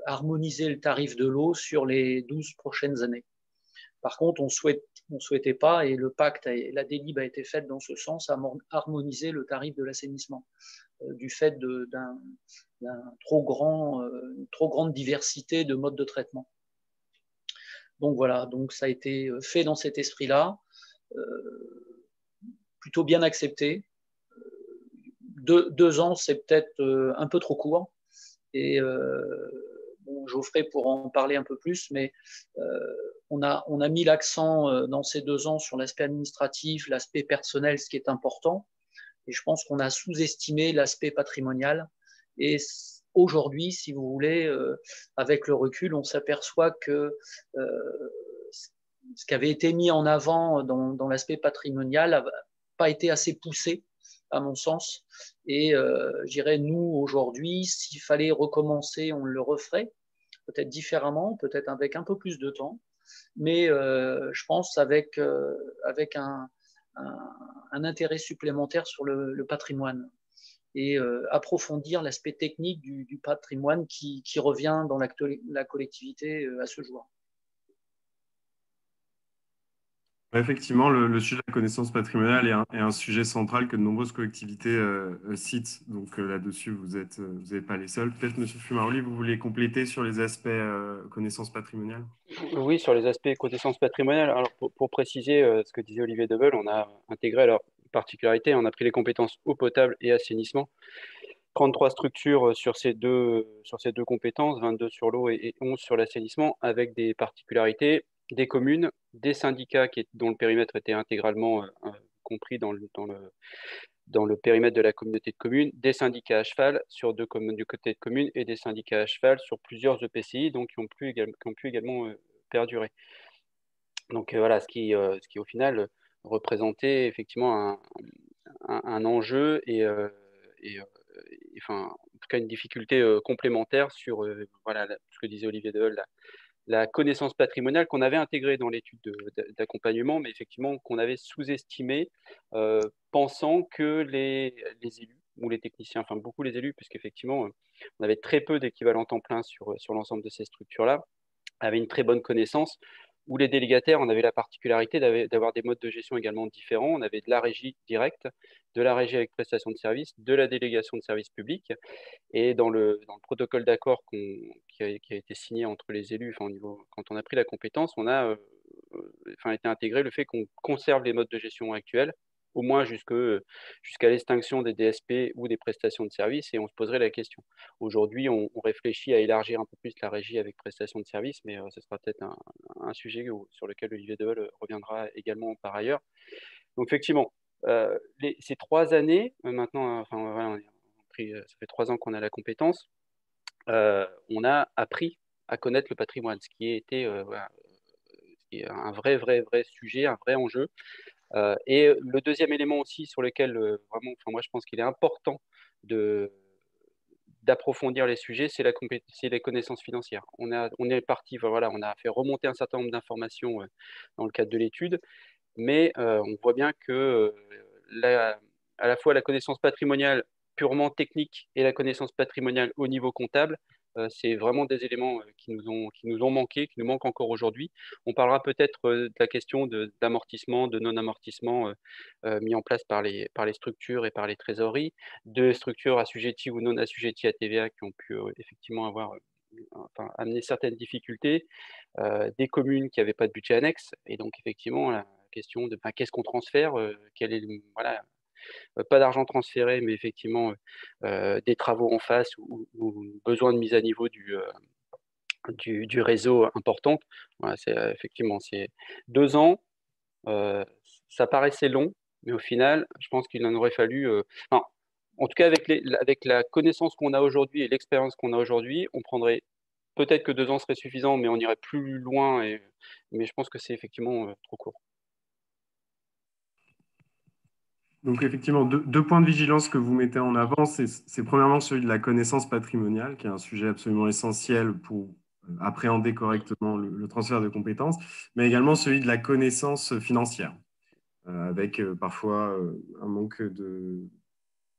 harmoniser le tarif de l'eau sur les 12 prochaines années. Par contre, on souhaitait pas, et le pacte et la délib a été faite dans ce sens, à harmoniser le tarif de l'assainissement, du fait d'une trop grande diversité de modes de traitement. Donc voilà, donc ça a été fait dans cet esprit-là, plutôt bien accepté. 2 ans, c'est peut-être un peu trop court, et bon, Geoffrey pourra en parler un peu plus, mais on a mis l'accent dans ces 2 ans sur l'aspect administratif, l'aspect personnel, ce qui est important, et je pense qu'on a sous-estimé l'aspect patrimonial. Et aujourd'hui, si vous voulez, avec le recul, on s'aperçoit que ce qui avait été mis en avant dans l'aspect patrimonial n'a pas été assez poussé, à mon sens. Et je dirais, nous, aujourd'hui, s'il fallait recommencer, on le referait, peut-être différemment, peut-être avec un peu plus de temps, mais je pense avec un intérêt supplémentaire sur le patrimoine et approfondir l'aspect technique du patrimoine qui revient dans la collectivité à ce jour. Effectivement, le sujet de la connaissance patrimoniale est un sujet central que de nombreuses collectivités citent. Donc là-dessus, vous n'êtes pas les seuls. Peut-être, Monsieur Fumaroli, vous voulez compléter sur les aspects connaissance patrimoniale? Oui, sur les aspects connaissance patrimoniale. Alors, pour préciser ce que disait Olivier Deveul, on a intégré alors particularité, on a pris les compétences eau potable et assainissement. 33 structures sur ces deux compétences, 22 sur l'eau et 11 sur l'assainissement, avec des particularités, des communes, des syndicats dont le périmètre était intégralement compris dans le périmètre de la communauté de communes, des syndicats à cheval sur du côté de communes et des syndicats à cheval sur plusieurs EPCI, donc qui ont pu également perdurer. Donc voilà, ce qui au final représentait effectivement un enjeu et enfin, en tout cas une difficulté complémentaire sur voilà, ce que disait Olivier Deveul, la connaissance patrimoniale qu'on avait intégrée dans l'étude d'accompagnement, mais effectivement qu'on avait sous-estimé, pensant que les élus ou les techniciens, enfin beaucoup les élus, puisqu'effectivement on avait très peu d'équivalents temps plein sur l'ensemble de ces structures-là, avaient une très bonne connaissance, où les délégataires, on avait la particularité d'avoir des modes de gestion également différents. On avait de la régie directe, de la régie avec prestation de services, de la délégation de services publics. Et dans le protocole d'accord qui a été signé entre les élus, enfin, quand on a pris la compétence, on a été intégré le fait qu'on conserve les modes de gestion actuels, au moins jusqu'à l'extinction des DSP ou des prestations de services, et on se poserait la question. Aujourd'hui, on réfléchit à élargir un peu plus la régie avec prestations de services, mais ce sera peut-être un sujet sur lequel Olivier Deveul reviendra également par ailleurs. Donc effectivement, ces 3 années, maintenant, enfin, voilà, ça fait 3 ans qu'on a la compétence, on a appris à connaître le patrimoine, ce qui était un vrai sujet, un vrai enjeu. Et le deuxième élément aussi sur lequel vraiment, enfin, moi je pense qu'il est important d'approfondir les sujets, c'est les connaissances financières. On est parti, voilà, on a fait remonter un certain nombre d'informations dans le cadre de l'étude, mais on voit bien que à la fois la connaissance patrimoniale purement technique et la connaissance patrimoniale au niveau comptable C'est vraiment des éléments qui nous ont manqué, qui nous manquent encore aujourd'hui. On parlera peut-être de la question d'amortissement, de non-amortissement mis en place par les structures et par les trésoreries, de structures assujetties ou non assujetties à TVA qui ont pu effectivement amener certaines difficultés, des communes qui n'avaient pas de budget annexe. Et donc, effectivement, la question de qu'est-ce qu'on transfère, quel est voilà, pas d'argent transféré, mais effectivement des travaux en face ou besoin de mise à niveau du réseau importante. Voilà, effectivement, c'est 2 ans. Ça paraissait long, mais au final, je pense qu'il en aurait fallu. En tout cas, avec la connaissance qu'on a aujourd'hui et l'expérience qu'on a aujourd'hui, on prendrait peut-être que 2 ans serait suffisant, mais on irait plus loin. Mais je pense que c'est effectivement trop court. Donc effectivement, deux points de vigilance que vous mettez en avant, c'est premièrement celui de la connaissance patrimoniale, qui est un sujet absolument essentiel pour appréhender correctement le transfert de compétences, mais également celui de la connaissance financière, avec parfois un manque de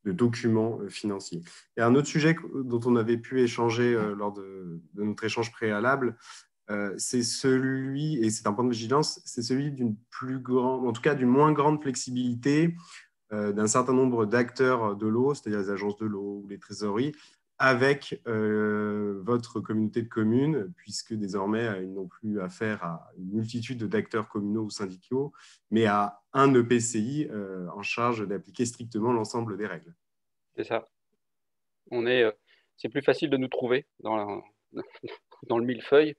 documents financiers. Et un autre sujet dont on avait pu échanger lors de notre échange préalable, c'est celui, et c'est un point de vigilance, c'est celui d'une plus grande, en tout cas d'une moins grande flexibilité d'un certain nombre d'acteurs de l'eau, c'est-à-dire les agences de l'eau ou les trésoreries, avec votre communauté de communes, puisque désormais, ils n'ont plus affaire à une multitude d'acteurs communaux ou syndicaux, mais à un EPCI en charge d'appliquer strictement l'ensemble des règles. C'est ça. C'est plus facile de nous trouver dans le millefeuille.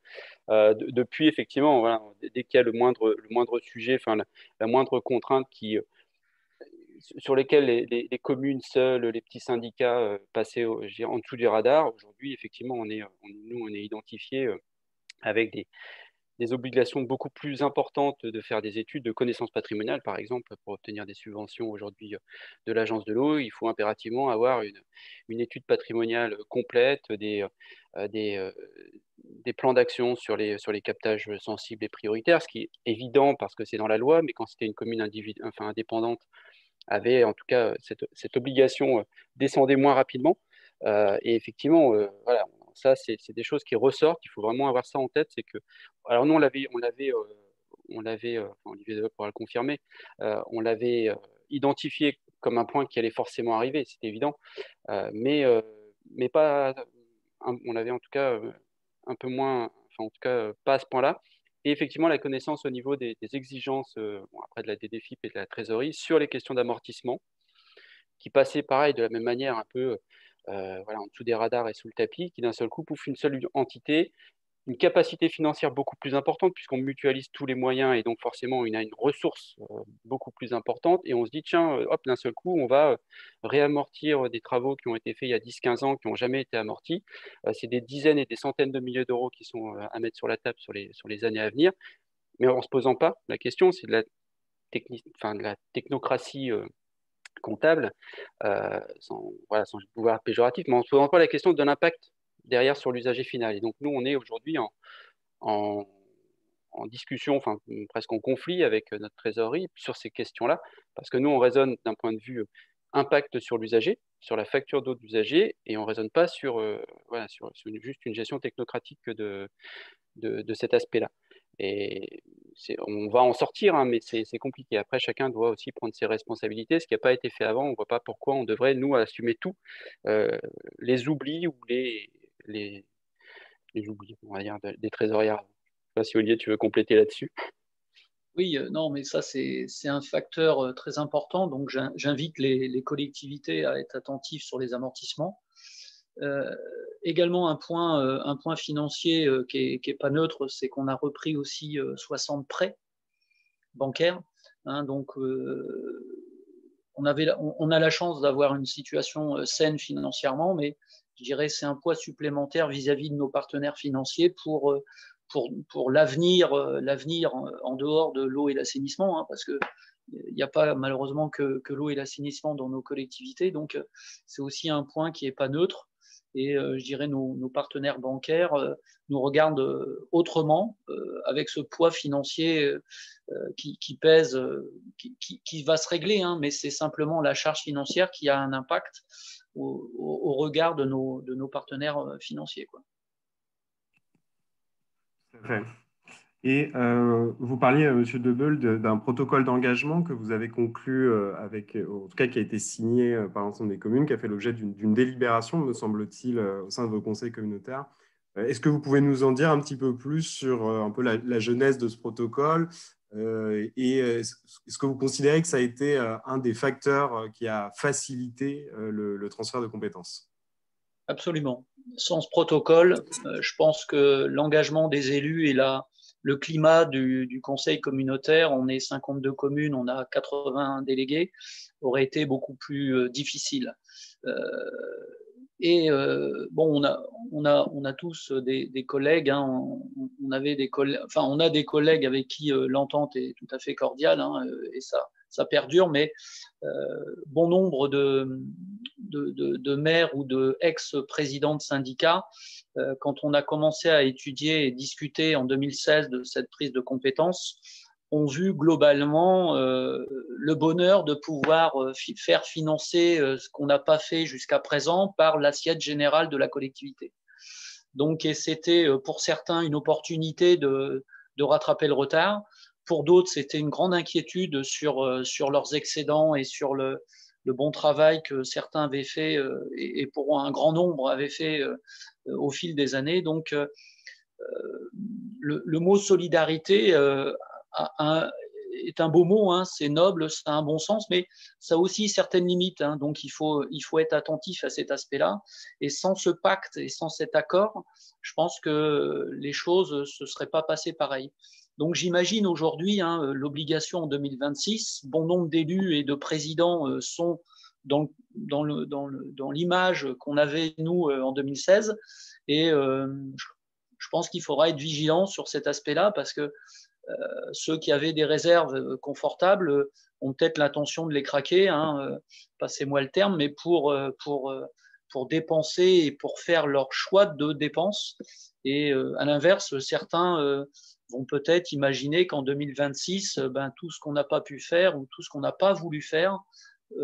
Depuis, effectivement, voilà, dès qu'il y a le moindre sujet, la moindre contrainte sur lesquelles les communes seules, les petits syndicats passaient en dessous du radar, aujourd'hui, effectivement, on est identifié avec des obligations beaucoup plus importantes de faire des études de connaissances patrimoniales, par exemple, pour obtenir des subventions aujourd'hui de l'Agence de l'eau, il faut impérativement avoir une étude patrimoniale complète, des plans d'action sur les captages sensibles et prioritaires, ce qui est évident parce que c'est dans la loi, mais quand c'était une commune indépendante, avait en tout cas cette obligation descendait moins rapidement. Et effectivement, voilà, ça, c'est des choses qui ressortent. Il faut vraiment avoir ça en tête. C'est que, alors nous, Olivier Deveul pourra le confirmer, on l'avait identifié comme un point qui allait forcément arriver, c'est évident, mais pas, on l'avait en tout cas un peu moins, en tout cas pas à ce point-là. Et effectivement, la connaissance au niveau des exigences, après de la DDFiP et de la trésorerie, sur les questions d'amortissement, qui passaient pareil de la même manière, un peu en dessous des radars et sous le tapis, qui d'un seul coup pouf une seule entité, une capacité financière beaucoup plus importante, puisqu'on mutualise tous les moyens, et donc forcément, on a une ressource beaucoup plus importante, et on se dit, tiens, hop, d'un seul coup, on va réamortir des travaux qui ont été faits il y a 10-15 ans, qui n'ont jamais été amortis. C'est des dizaines et des centaines de milliers d'euros qui sont à mettre sur la table sur les années à venir, mais en ne se posant pas la question, c'est de la technocratie comptable, sans pouvoir être péjoratif, mais en ne se posant pas la question de l'impact derrière sur l'usager final. Et donc nous, on est aujourd'hui en discussion, presque en conflit avec notre trésorerie sur ces questions-là, parce que nous, on raisonne d'un point de vue impact sur l'usager, sur la facture d'eau de l'usager, et on ne raisonne pas sur juste une gestion technocratique de cet aspect-là. Et on va en sortir, hein, mais c'est compliqué. Après, chacun doit aussi prendre ses responsabilités, ce qui n'a pas été fait avant. On ne voit pas pourquoi on devrait, nous, assumer tout, les oublis ou les oublis, on va dire, des trésorières. Je ne sais pas si Olivier, tu veux compléter là-dessus. Oui, non, mais ça, c'est un facteur très important. Donc, j'invite les collectivités à être attentives sur les amortissements. Également, un point financier qui est pas neutre, c'est qu'on a repris aussi 60 prêts bancaires. Hein, donc, on a la chance d'avoir une situation saine financièrement, mais je dirais c'est un poids supplémentaire vis-à-vis de nos partenaires financiers pour l'avenir en dehors de l'eau et l'assainissement, hein, parce que il n'y a pas malheureusement que l'eau et l'assainissement dans nos collectivités, donc c'est aussi un point qui n'est pas neutre. Et je dirais nos partenaires bancaires nous regardent autrement, avec ce poids financier qui pèse, qui va se régler, hein, mais c'est simplement la charge financière qui a un impact au regard de nos partenaires financiers, quoi. Tout à fait. Et vous parliez, Monsieur Debeul, d'un protocole d'engagement que vous avez conclu avec, en tout cas qui a été signé par l'ensemble des communes, qui a fait l'objet d'une délibération, me semble-t-il, au sein de vos conseils communautaires. Est-ce que vous pouvez nous en dire un petit peu plus sur un peu la genèse de ce protocole et est-ce que vous considérez que ça a été un des facteurs qui a facilité le transfert de compétences? Absolument. Sans ce protocole, je pense que l'engagement des élus et le climat du conseil communautaire, on est 52 communes, on a 80 délégués, aurait été beaucoup plus difficile. Bon, on a tous des collègues, hein, on a des collègues avec qui l'entente est tout à fait cordiale, hein, et ça perdure, mais bon nombre de maires ou de ex-présidents de syndicats, quand on a commencé à étudier et discuter en 2016 de cette prise de compétences, ont vu globalement le bonheur de pouvoir faire financer ce qu'on n'a pas fait jusqu'à présent par l'assiette générale de la collectivité. Donc, et c'était pour certains une opportunité de rattraper le retard. Pour d'autres, c'était une grande inquiétude sur leurs excédents et sur le bon travail que certains avaient fait et pour un grand nombre avaient fait au fil des années. Donc, le mot solidarité est un beau mot, hein, c'est noble, ça a un bon sens, mais ça a aussi certaines limites, hein, donc il faut être attentif à cet aspect-là. Et sans ce pacte et sans cet accord, je pense que les choses ne se seraient pas passées pareil. Donc j'imagine aujourd'hui, hein, l'obligation en 2026, bon nombre d'élus et de présidents sont dans l'image qu'on avait, nous, en 2016, et je pense qu'il faudra être vigilant sur cet aspect-là parce que ceux qui avaient des réserves confortables ont peut-être l'intention de les craquer, hein, passez-moi le terme, mais pour dépenser et pour faire leur choix de dépenses. Et à l'inverse, certains vont peut-être imaginer qu'en 2026, tout ce qu'on n'a pas pu faire ou tout ce qu'on n'a pas voulu faire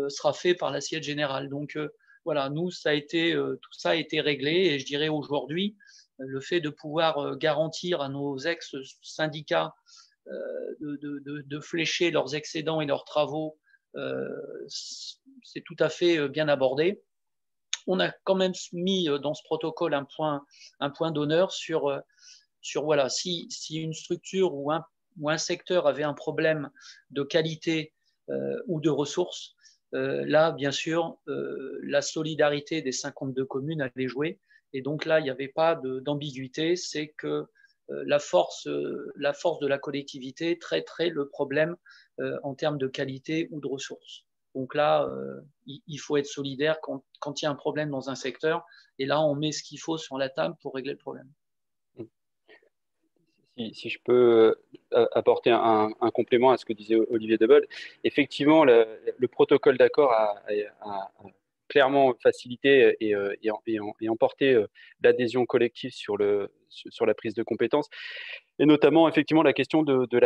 sera fait par l'assiette générale. Donc voilà, nous, tout ça a été réglé et je dirais aujourd'hui, le fait de pouvoir garantir à nos ex-syndicats de flécher leurs excédents et leurs travaux, c'est tout à fait bien abordé. On a quand même mis dans ce protocole un point d'honneur sur voilà, si une structure ou un secteur avait un problème de qualité ou de ressources, là, bien sûr, la solidarité des 52 communes allait jouer. Et donc là, il n'y avait pas d'ambiguïté, c'est que la force de la collectivité traiterait le problème en termes de qualité ou de ressources. Donc là, il faut être solidaire quand il y a un problème dans un secteur. Et là, on met ce qu'il faut sur la table pour régler le problème. Si je peux apporter un complément à ce que disait Olivier Debeul, effectivement, le protocole d'accord a clairement facilité et emporté l'adhésion collective sur la prise de compétences, et notamment effectivement la question de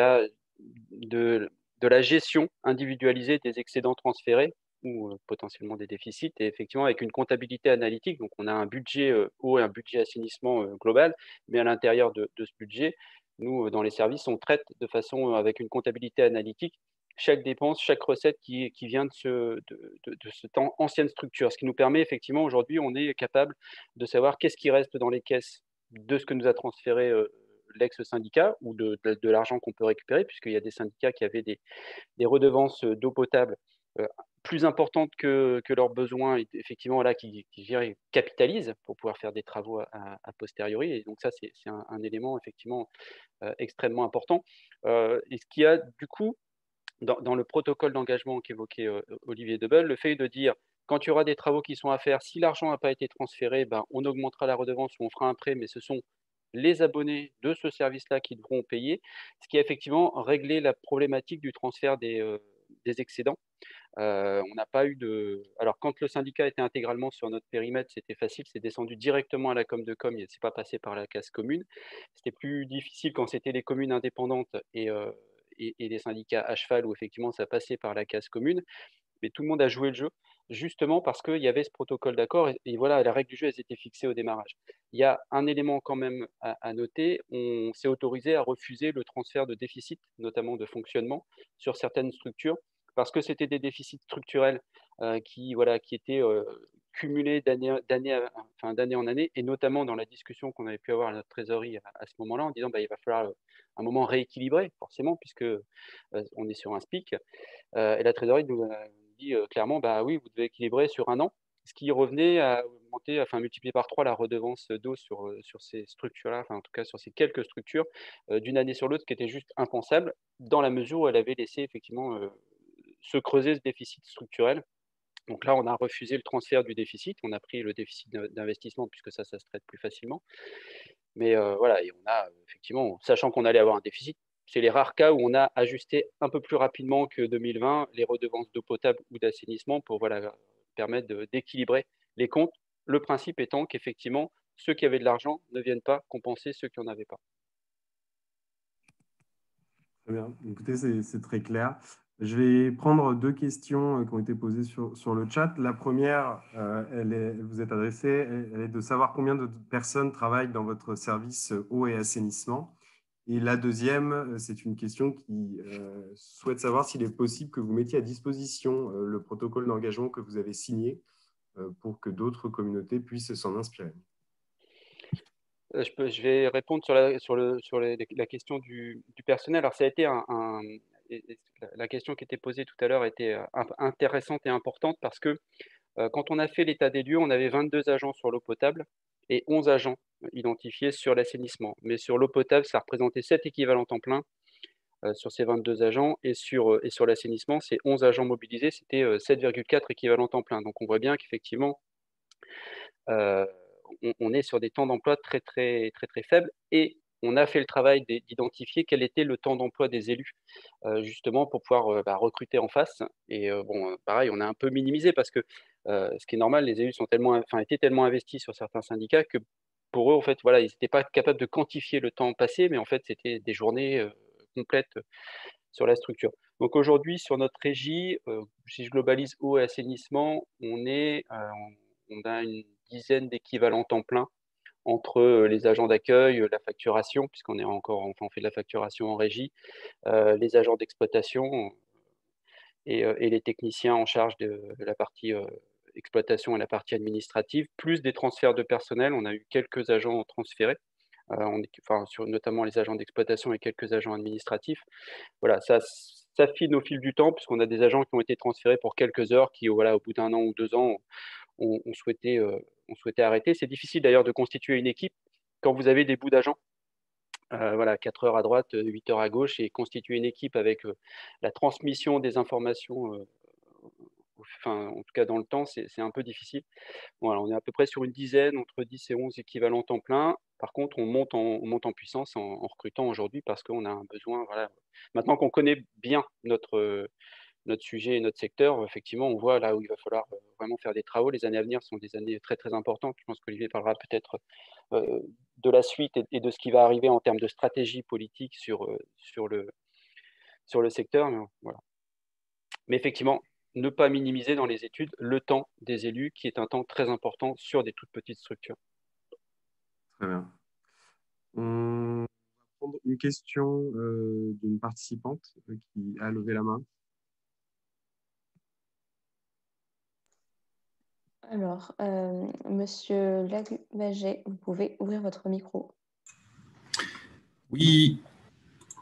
la gestion individualisée des excédents transférés ou potentiellement des déficits, et effectivement avec une comptabilité analytique. Donc on a un budget eau et un budget assainissement global, mais à l'intérieur de ce budget, nous, dans les services, on traite de façon avec une comptabilité analytique chaque dépense, chaque recette qui vient de cette ancienne structure. Ce qui nous permet effectivement, aujourd'hui, on est capable de savoir qu'est-ce qui reste dans les caisses de ce que nous a transféré l'ex-syndicat ou de l'argent qu'on peut récupérer, puisqu'il y a des syndicats qui avaient des redevances d'eau potable plus importantes que leurs besoins, et effectivement là qui capitalisent pour pouvoir faire des travaux a posteriori. Et donc ça, c'est un élément effectivement extrêmement important. Et ce qui a du coup dans le protocole d'engagement qu'évoquait Olivier Debeul, le fait de dire quand il y aura des travaux qui sont à faire, si l'argent n'a pas été transféré, on augmentera la redevance ou on fera un prêt, mais ce sont les abonnés de ce service-là qui devront payer, ce qui a effectivement réglé la problématique du transfert des excédents. On n'a pas eu de… Alors, quand le syndicat était intégralement sur notre périmètre, c'était facile, c'est descendu directement à la com de com, c'est pas passé par la case commune. C'était plus difficile quand c'était les communes indépendantes et les syndicats à cheval, où effectivement ça passait par la case commune. Mais tout le monde a joué le jeu, justement parce qu'il y avait ce protocole d'accord, et voilà, la règle du jeu, elles étaient fixées au démarrage. Il y a un élément quand même à noter, on s'est autorisé à refuser le transfert de déficit, notamment de fonctionnement, sur certaines structures, parce que c'était des déficits structurels qui étaient cumulés d'année en année, et notamment dans la discussion qu'on avait pu avoir à notre trésorerie à ce moment-là, en disant il va falloir un moment rééquilibrer, forcément, puisque on est sur un SPIC, et la trésorerie nous a dit clairement, oui, vous devez équilibrer sur un an, ce qui revenait à augmenter, enfin multiplier par 3 la redevance d'eau sur ces structures-là, enfin en tout cas sur ces quelques structures, d'une année sur l'autre, ce qui était juste impensable, dans la mesure où elle avait laissé effectivement se creuser ce déficit structurel. Donc là, on a refusé le transfert du déficit, on a pris le déficit d'investissement, puisque ça se traite plus facilement. Mais voilà, et on a effectivement, sachant qu'on allait avoir un déficit, c'est les rares cas où on a ajusté un peu plus rapidement que 2020 les redevances d'eau potable ou d'assainissement pour permettre d'équilibrer les comptes. Le principe étant qu'effectivement, ceux qui avaient de l'argent ne viennent pas compenser ceux qui n'en avaient pas. Très bien. Écoutez, c'est très clair. Je vais prendre deux questions qui ont été posées sur le chat. La première, vous êtes adressée, elle est de savoir combien de personnes travaillent dans votre service eau et assainissement. Et la deuxième, c'est une question qui souhaite savoir s'il est possible que vous mettiez à disposition le protocole d'engagement que vous avez signé pour que d'autres communautés puissent s'en inspirer. Je vais répondre sur la question du personnel. Alors, ça a été la question qui était posée tout à l'heure était intéressante et importante parce que quand on a fait l'état des lieux, on avait 22 agents sur l'eau potable et 11 agents identifiés sur l'assainissement. Mais sur l'eau potable, ça représentait 7 équivalents temps plein sur ces 22 agents, et sur l'assainissement, c'est 11 agents mobilisés, c'était 7,4 équivalents temps plein. Donc on voit bien qu'effectivement, on est sur des temps d'emploi très, très, très, très faibles, et on a fait le travail d'identifier quel était le temps d'emploi des élus, justement pour pouvoir recruter en face. Et pareil, on a un peu minimisé parce que ce qui est normal, les élus étaient tellement investis sur certains syndicats que pour eux, en fait, voilà, ils n'étaient pas capables de quantifier le temps passé, mais en fait, c'était des journées complètes sur la structure. Donc aujourd'hui, sur notre régie, si je globalise eau et assainissement, on a une dizaine d'équivalents temps plein entre les agents d'accueil, la facturation, puisqu'on est on fait de la facturation en régie, les agents d'exploitation et les techniciens en charge de la partie exploitation et la partie administrative, plus des transferts de personnel. On a eu quelques agents transférés, notamment les agents d'exploitation et quelques agents administratifs. Voilà, ça s'affine au fil du temps, puisqu'on a des agents qui ont été transférés pour quelques heures, qui au bout d'1 an ou 2 ans, on souhaitait arrêter. C'est difficile d'ailleurs de constituer une équipe quand vous avez des bouts d'agents. 4 heures à droite, 8 heures à gauche, et constituer une équipe avec la transmission des informations, en tout cas dans le temps, c'est un peu difficile. Voilà, on est à peu près sur une dizaine, entre 10 et 11 équivalents temps plein. Par contre, on monte en puissance en recrutant aujourd'hui parce qu'on a un besoin. Voilà. Maintenant qu'on connaît bien notre sujet et notre secteur, effectivement, on voit là où il va falloir vraiment faire des travaux. Les années à venir sont des années très, très importantes. Je pense qu'Olivier parlera peut-être de la suite et de ce qui va arriver en termes de stratégie politique sur le secteur. Mais, voilà. Mais effectivement, ne pas minimiser dans les études le temps des élus, qui est un temps très important sur des toutes petites structures. Très bien. On va prendre une question d'une participante qui a levé la main. Alors, Monsieur Lagubaget, vous pouvez ouvrir votre micro. Oui,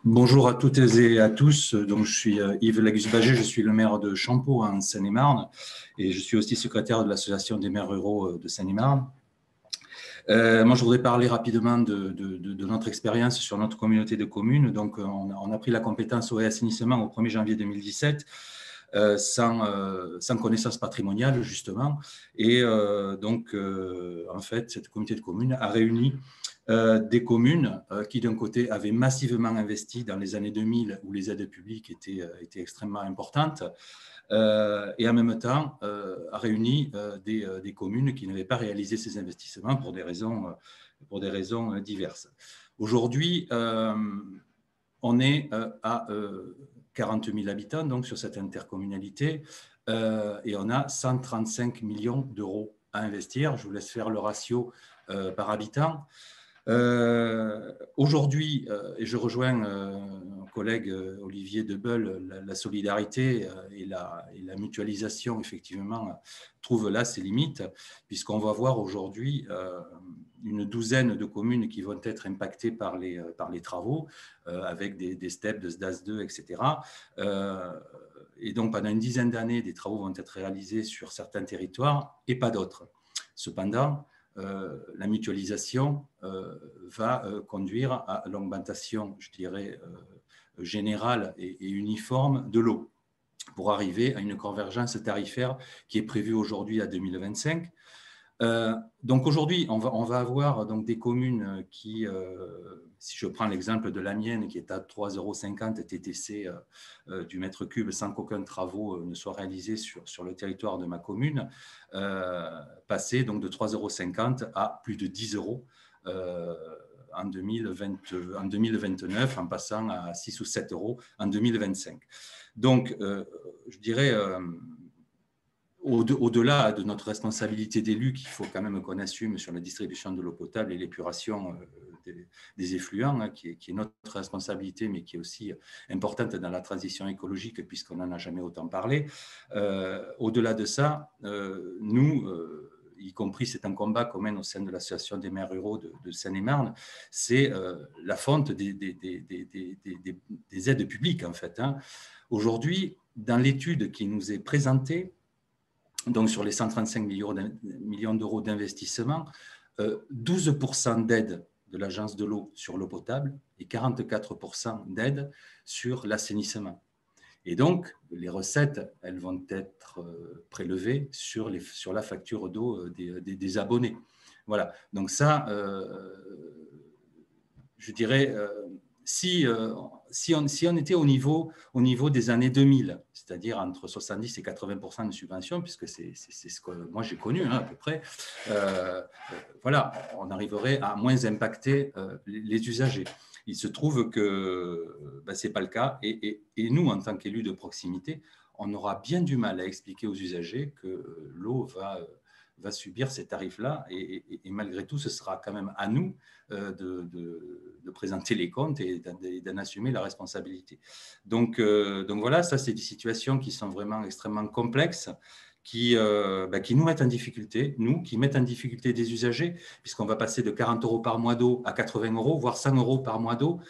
bonjour à toutes et à tous. Donc, je suis Yves Lagubaget, je suis le maire de Champeaux en Seine-et-Marne, et je suis aussi secrétaire de l'association des maires ruraux de Seine-et-Marne. Moi, je voudrais parler rapidement de notre expérience sur notre communauté de communes. Donc, on a pris la compétence eau et assainissement au 1er janvier 2017. Sans connaissance patrimoniale, justement. Et en fait, cette communauté de communes a réuni des communes qui, d'un côté, avaient massivement investi dans les années 2000, où les aides publiques étaient extrêmement importantes, et en même temps a réuni des communes qui n'avaient pas réalisé ces investissements pour des raisons diverses. Aujourd'hui, on est à 40 000 habitants donc, sur cette intercommunalité et on a 135 millions d'euros à investir. Je vous laisse faire le ratio par habitant. Aujourd'hui, et je rejoins mon collègue Olivier Debeul, la solidarité et la mutualisation, effectivement, trouvent là ses limites, puisqu'on va voir aujourd'hui une douzaine de communes qui vont être impactées par les travaux, avec des steps de SDAS 2, etc. Et donc, pendant une dizaine d'années, des travaux vont être réalisés sur certains territoires et pas d'autres. Cependant, la mutualisation va conduire à l'augmentation, je dirais, générale et uniforme de l'eau pour arriver à une convergence tarifaire qui est prévue aujourd'hui à 2025. Donc aujourd'hui, on va avoir donc des communes qui, si je prends l'exemple de la mienne, qui est à 3,50 € TTC du mètre cube sans qu'aucun travaux ne soit réalisé sur le territoire de ma commune, passer donc de 3,50 € à plus de 10 € en 2029, en passant à 6 ou 7 € en 2025. Donc, je dirais... Au-delà de notre responsabilité d'élu qu'il faut quand même qu'on assume sur la distribution de l'eau potable et l'épuration des effluents, hein, qui est notre responsabilité, mais qui est aussi importante dans la transition écologique, puisqu'on n'en a jamais autant parlé. Au-delà de ça, nous, y compris c'est un combat qu'on mène au sein de l'Association des maires ruraux de Seine-et-Marne, c'est la fonte des aides publiques, en fait. Hein. Aujourd'hui, dans l'étude qui nous est présentée, donc sur les 135 millions d'euros d'investissement, 12% d'aide de l'Agence de l'eau sur l'eau potable et 44% d'aide sur l'assainissement. Et donc, les recettes, elles vont être prélevées sur la facture d'eau des abonnés. Voilà, donc ça, je dirais... Si on était au niveau des années 2000, c'est-à-dire entre 70 et 80% de subventions, puisque c'est ce que moi j'ai connu, hein, à peu près, voilà, on arriverait à moins impacter les usagers. Il se trouve que ce n'est pas le cas, et nous, en tant qu'élus de proximité, on aura bien du mal à expliquer aux usagers que l'eau va subir ces tarifs-là, et malgré tout, ce sera quand même à nous de présenter les comptes et d'en assumer la responsabilité. Donc voilà, ça c'est des situations qui sont vraiment extrêmement complexes, qui nous mettent en difficulté, qui mettent en difficulté des usagers, puisqu'on va passer de 40 € par mois d'eau à 80 €, voire 100 € par mois d'eau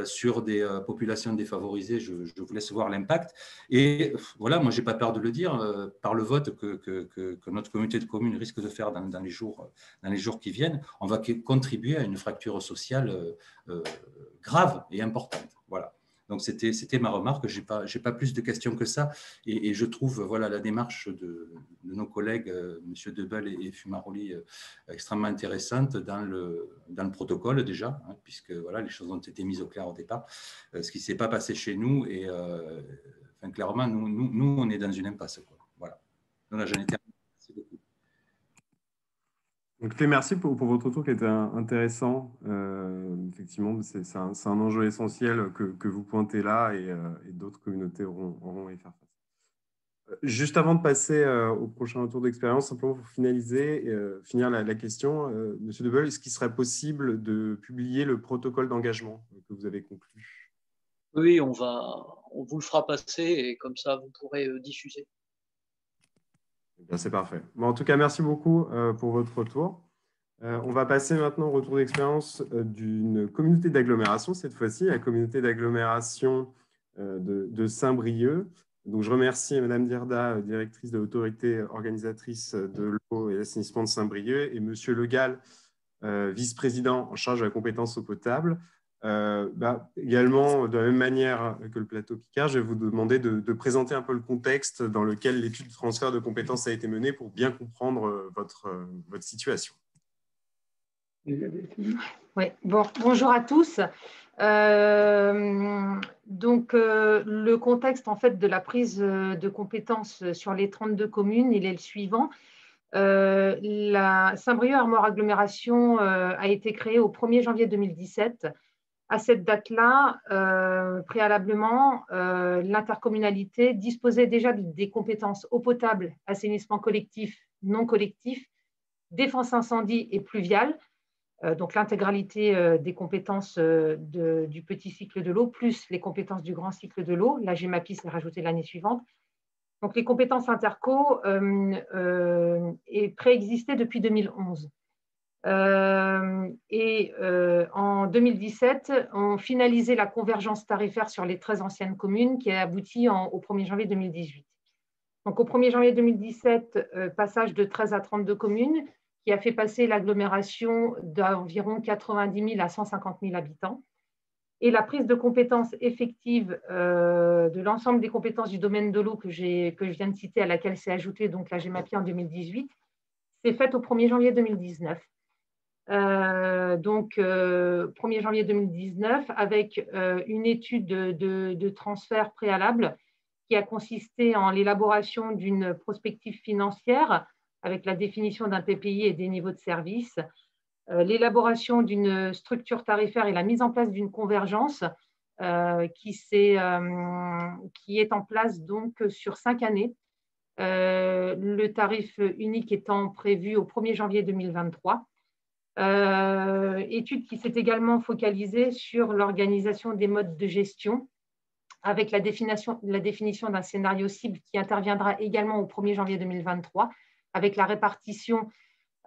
sur des populations défavorisées. Je vous laisse voir l'impact. Et voilà, moi, je n'ai pas peur de le dire, par le vote que notre communauté de communes risque de faire dans les jours qui viennent, on va contribuer à une fracture sociale grave et importante. Voilà. Donc, c'était ma remarque. Je n'ai pas plus de questions que ça. Et je trouve voilà, la démarche de nos collègues, M. Debeul et Fumaroli, extrêmement intéressante dans le protocole déjà, hein, puisque voilà, les choses ont été mises au clair au départ. Ce qui ne s'est pas passé chez nous. Et clairement, nous, on est dans une impasse, quoi. Voilà. Donc là, j'en ai terminé. Merci beaucoup. Écoutez, merci pour votre retour qui était intéressant. Effectivement, c'est un enjeu essentiel que vous pointez là, et d'autres communautés auront à y faire face. Juste avant de passer au prochain tour d'expérience, simplement pour finir la question, Monsieur Debeul, est-ce qu'il serait possible de publier le protocole d'engagement que vous avez conclu? Oui, on vous le fera passer, et comme ça, vous pourrez diffuser. C'est parfait. Bon, en tout cas, merci beaucoup pour votre retour. On va passer maintenant au retour d'expérience d'une communauté d'agglomération, cette fois-ci, la communauté d'agglomération de Saint-Brieuc. Donc, je remercie Madame Dierda, directrice de l'autorité organisatrice de l'eau et l'assainissement de Saint-Brieuc, et Monsieur Le Gall, vice-président en charge de la compétence eau potable. Également, de la même manière que le plateau Picard, je vais vous demander de présenter un peu le contexte dans lequel l'étude de transfert de compétences a été menée pour bien comprendre votre situation. Oui. Bonjour à tous. Donc, le contexte en fait de la prise de compétences sur les 32 communes, il est le suivant. La Saint-Brieuc-Armor Agglomération a été créée au 1er janvier 2017. À cette date-là, préalablement, l'intercommunalité disposait déjà des compétences eau potable, assainissement collectif, non collectif, défense incendie et pluviale, donc l'intégralité des compétences du petit cycle de l'eau, plus les compétences du grand cycle de l'eau. La GEMAPI s'est rajoutée l'année suivante. Donc les compétences interco préexistaient depuis 2011. En 2017, on finalisait la convergence tarifaire sur les 13 anciennes communes qui a abouti au 1er janvier 2018. Donc, au 1er janvier 2017, passage de 13 à 32 communes qui a fait passer l'agglomération d'environ 90 000 à 150 000 habitants. Et la prise de compétences effective de l'ensemble des compétences du domaine de l'eau que je viens de citer, à laquelle s'est ajoutée donc la GEMAPI en 2018, s'est faite au 1er janvier 2019. 1er janvier 2019, avec une étude de transfert préalable qui a consisté en l'élaboration d'une prospective financière avec la définition d'un PPI et des niveaux de service, l'élaboration d'une structure tarifaire et la mise en place d'une convergence qui est en place donc sur 5 années, le tarif unique étant prévu au 1er janvier 2023. Étude qui s'est également focalisée sur l'organisation des modes de gestion avec la définition d'un scénario cible qui interviendra également au 1er janvier 2023 avec la répartition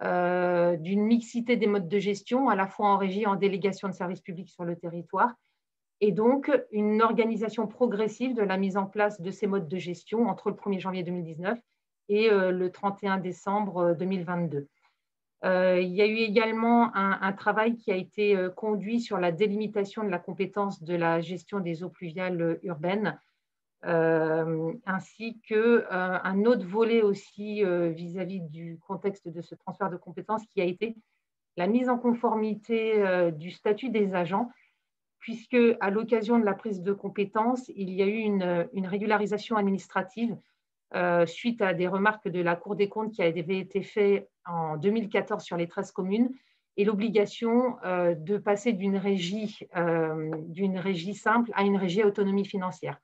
d'une mixité des modes de gestion à la fois en régie et en délégation de services publics sur le territoire et donc une organisation progressive de la mise en place de ces modes de gestion entre le 1er janvier 2019 et le 31 décembre 2022. Il y a eu également un travail qui a été conduit sur la délimitation de la compétence de la gestion des eaux pluviales urbaines, ainsi qu'un autre volet aussi vis-à-vis du contexte de ce transfert de compétences qui a été la mise en conformité du statut des agents, puisque à l'occasion de la prise de compétences, il y a eu une régularisation administrative suite à des remarques de la Cour des comptes qui avaient été faites en 2014 sur les 13 communes et l'obligation de passer d'une régie simple à une régie à autonomie financière.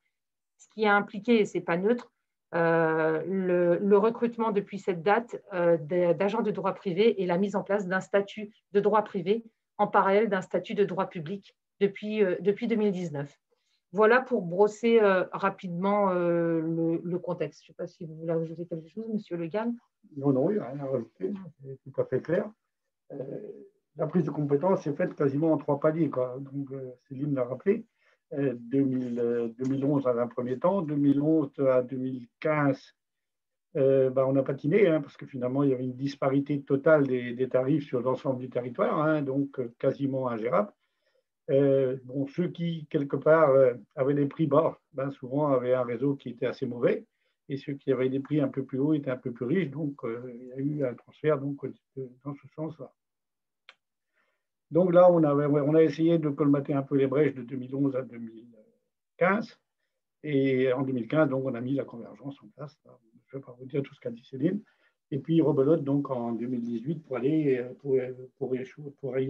Ce qui a impliqué, et ce n'est pas neutre, le recrutement depuis cette date d'agents de droit privé et la mise en place d'un statut de droit privé en parallèle d'un statut de droit public depuis 2019. Voilà pour brosser rapidement le contexte. Je ne sais pas si vous voulez ajouter quelque chose, Monsieur Le Gall. Non, il n'y a rien à rajouter, c'est tout à fait clair. La prise de compétence est faite quasiment en 3 paliers, quoi. Donc, Céline l'a rappelé. 2011 à un premier temps, 2011 à 2015, on a patiné, parce que finalement, il y avait une disparité totale des tarifs sur l'ensemble du territoire, donc quasiment ingérable. Ceux qui, quelque part, avaient des prix bas, souvent avaient un réseau qui était assez mauvais, et ceux qui avaient des prix un peu plus hauts étaient un peu plus riches, donc il y a eu un transfert donc, dans ce sens-là. Donc là, on a essayé de colmater un peu les brèches de 2011 à 2015, et en 2015, donc, on a mis la convergence en place. Je ne vais pas vous dire tout ce qu'a dit Céline. Et puis, rebelote donc en 2018 pour y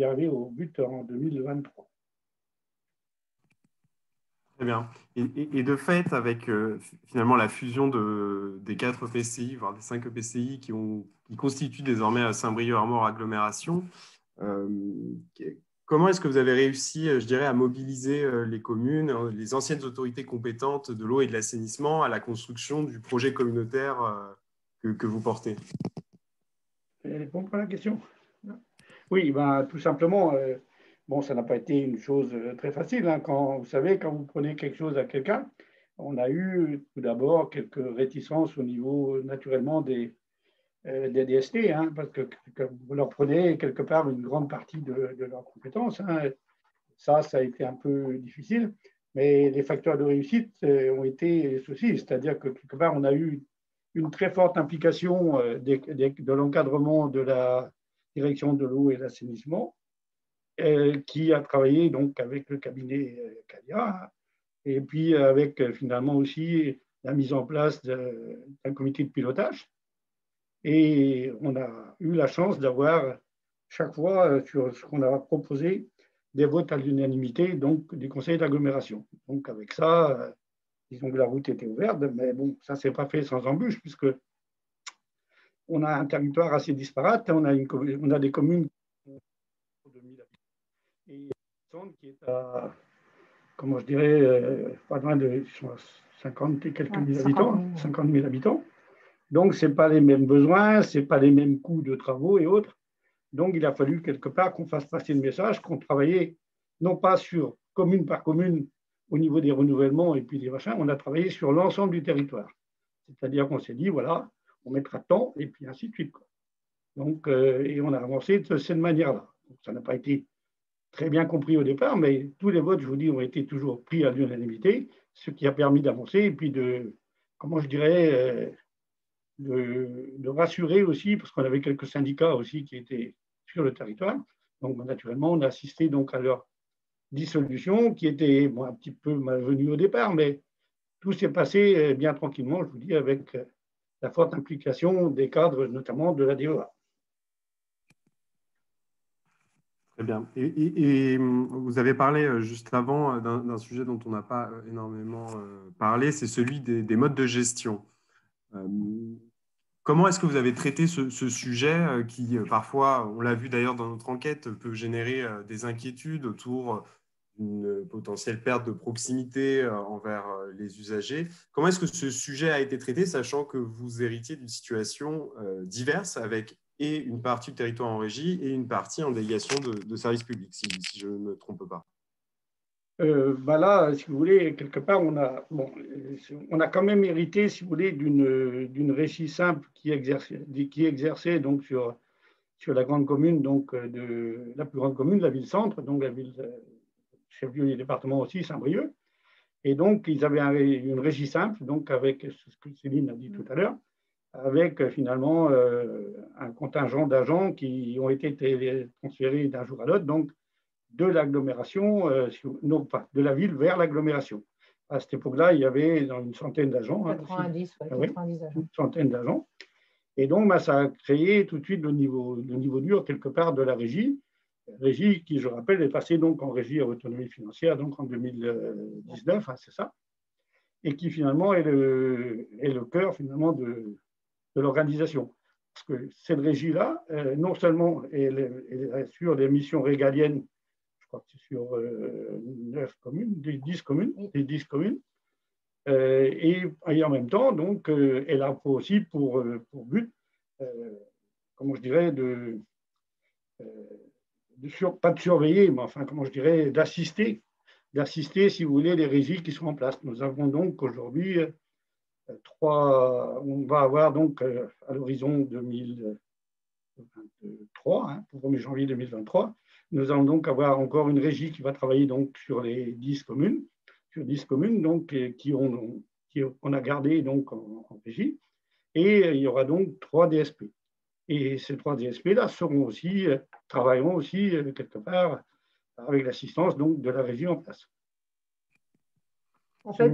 arriver au but en 2023. Très bien. Et de fait, avec finalement la fusion des 4 EPCI, voire des 5 EPCI qui constituent désormais Saint-Brieuc-Armor Agglomération, comment est-ce que vous avez réussi, je dirais, à mobiliser les communes, les anciennes autorités compétentes de l'eau et de l'assainissement à la construction du projet communautaire que vous portez? Vous allez répondre à la question? Oui, tout simplement, ça n'a pas été une chose très facile. Vous savez, quand vous prenez quelque chose à quelqu'un, on a eu tout d'abord quelques réticences au niveau, naturellement, des DST, parce que vous leur prenez quelque part une grande partie de leurs compétences. Ça a été un peu difficile, mais les facteurs de réussite ont été ceux-ci, c'est-à-dire que quelque part, on a eu une très forte implication de l'encadrement de la direction de l'eau et de l'assainissement, qui a travaillé donc avec le cabinet Calia, et puis avec finalement aussi la mise en place d'un comité de pilotage. Et on a eu la chance d'avoir chaque fois sur ce qu'on a proposé des votes à l'unanimité donc du conseil d'agglomération. Donc avec ça, disons que la route était ouverte, mais bon, ça ne s'est pas fait sans embûche puisque on a un territoire assez disparate, on a des communes de 1000 habitants et une centre qui est à, comment je dirais, pas loin de 50 et quelques mille habitants, 50 000 habitants. Donc, ce n'est pas les mêmes besoins, ce n'est pas les mêmes coûts de travaux et autres. Donc, il a fallu quelque part qu'on fasse passer le message, qu'on travaillait non pas sur commune par commune au niveau des renouvellements et puis des machins, on a travaillé sur l'ensemble du territoire. C'est-à-dire qu'on s'est dit, voilà, on mettra tant et puis ainsi de suite. Donc, et on a avancé de cette manière-là. Ça n'a pas été très bien compris au départ, mais tous les votes, je vous dis, ont été toujours pris à l'unanimité, ce qui a permis d'avancer et puis de, comment je dirais, de rassurer aussi, parce qu'on avait quelques syndicats aussi qui étaient sur le territoire. Donc, naturellement, on a assisté donc à leur dissolution, qui était bon, un petit peu malvenue au départ, mais tout s'est passé bien tranquillement, je vous dis, avec la forte implication des cadres, notamment de la DEA. Très bien. Et vous avez parlé juste avant d'un sujet dont on n'a pas énormément parlé, c'est celui des modes de gestion. Comment est-ce que vous avez traité ce sujet qui, parfois, on l'a vu d'ailleurs dans notre enquête, peut générer des inquiétudes autour d'une potentielle perte de proximité envers les usagers? Comment est-ce que ce sujet a été traité, sachant que vous héritiez d'une situation diverse avec et une partie du territoire en régie et une partie en délégation de services publics, si je ne me trompe pas? Là, si vous voulez, quelque part, on a quand même hérité, si vous voulez, d'une régie simple qui exerçait donc sur la grande commune, donc la plus grande commune, la ville-centre, donc la ville chef-lieu du département aussi, Saint-Brieuc. Et donc, ils avaient une régie simple, donc avec ce que Céline a dit tout à l'heure, avec finalement un contingent d'agents qui ont été transférés d'un jour à l'autre, donc de l'agglomération, non pas de la ville vers l'agglomération. À cette époque-là, il y avait une centaine d'agents. 90, 90 agents. Une centaine d'agents. Et donc, ça a créé tout de suite le niveau dur, quelque part, de la régie. Régie qui, je rappelle, est passée donc en régie à autonomie financière, donc en 2019, c'est ça, et qui finalement est le cœur finalement de l'organisation. Parce que cette régie-là, non seulement elle assure des missions régaliennes, je crois que c'est sur 9 communes, 10 communes, et en même temps, donc, elle a aussi pour but, comment je dirais, pas de surveiller, mais enfin, comment je dirais, d'assister, si vous voulez, les régies qui sont en place. Nous avons donc aujourd'hui on va avoir donc à l'horizon 2023, pour le 1er janvier 2023, nous allons donc avoir encore une régie qui va travailler donc sur les 10 communes, donc, qu'on a gardé donc en régie, et il y aura donc 3 DSP. Et ces 3 DSP-là travailleront aussi quelque part avec l'assistance donc de la régie en place. En fait,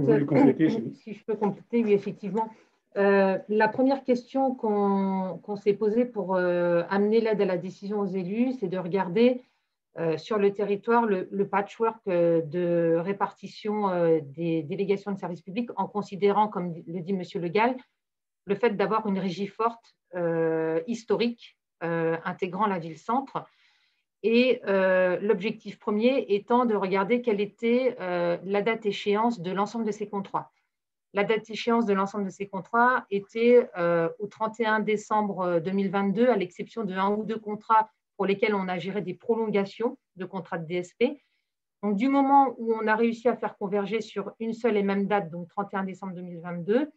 si je peux compléter, oui, effectivement. La première question qu'on s'est posée pour amener l'aide à la décision aux élus, c'est de regarder sur le territoire le patchwork de répartition des délégations de services publics en considérant, comme le dit M. Le Gall, le fait d'avoir une régie forte, historique, intégrant la ville-centre. Et l'objectif premier étant de regarder quelle était la date échéance de l'ensemble de ces contrats. La date échéance de l'ensemble de ces contrats était au 31 décembre 2022, à l'exception de 1 ou 2 contrats pour lesquels on a géré des prolongations de contrats de DSP. Donc, du moment où on a réussi à faire converger sur une seule et même date, donc 31 décembre 2022,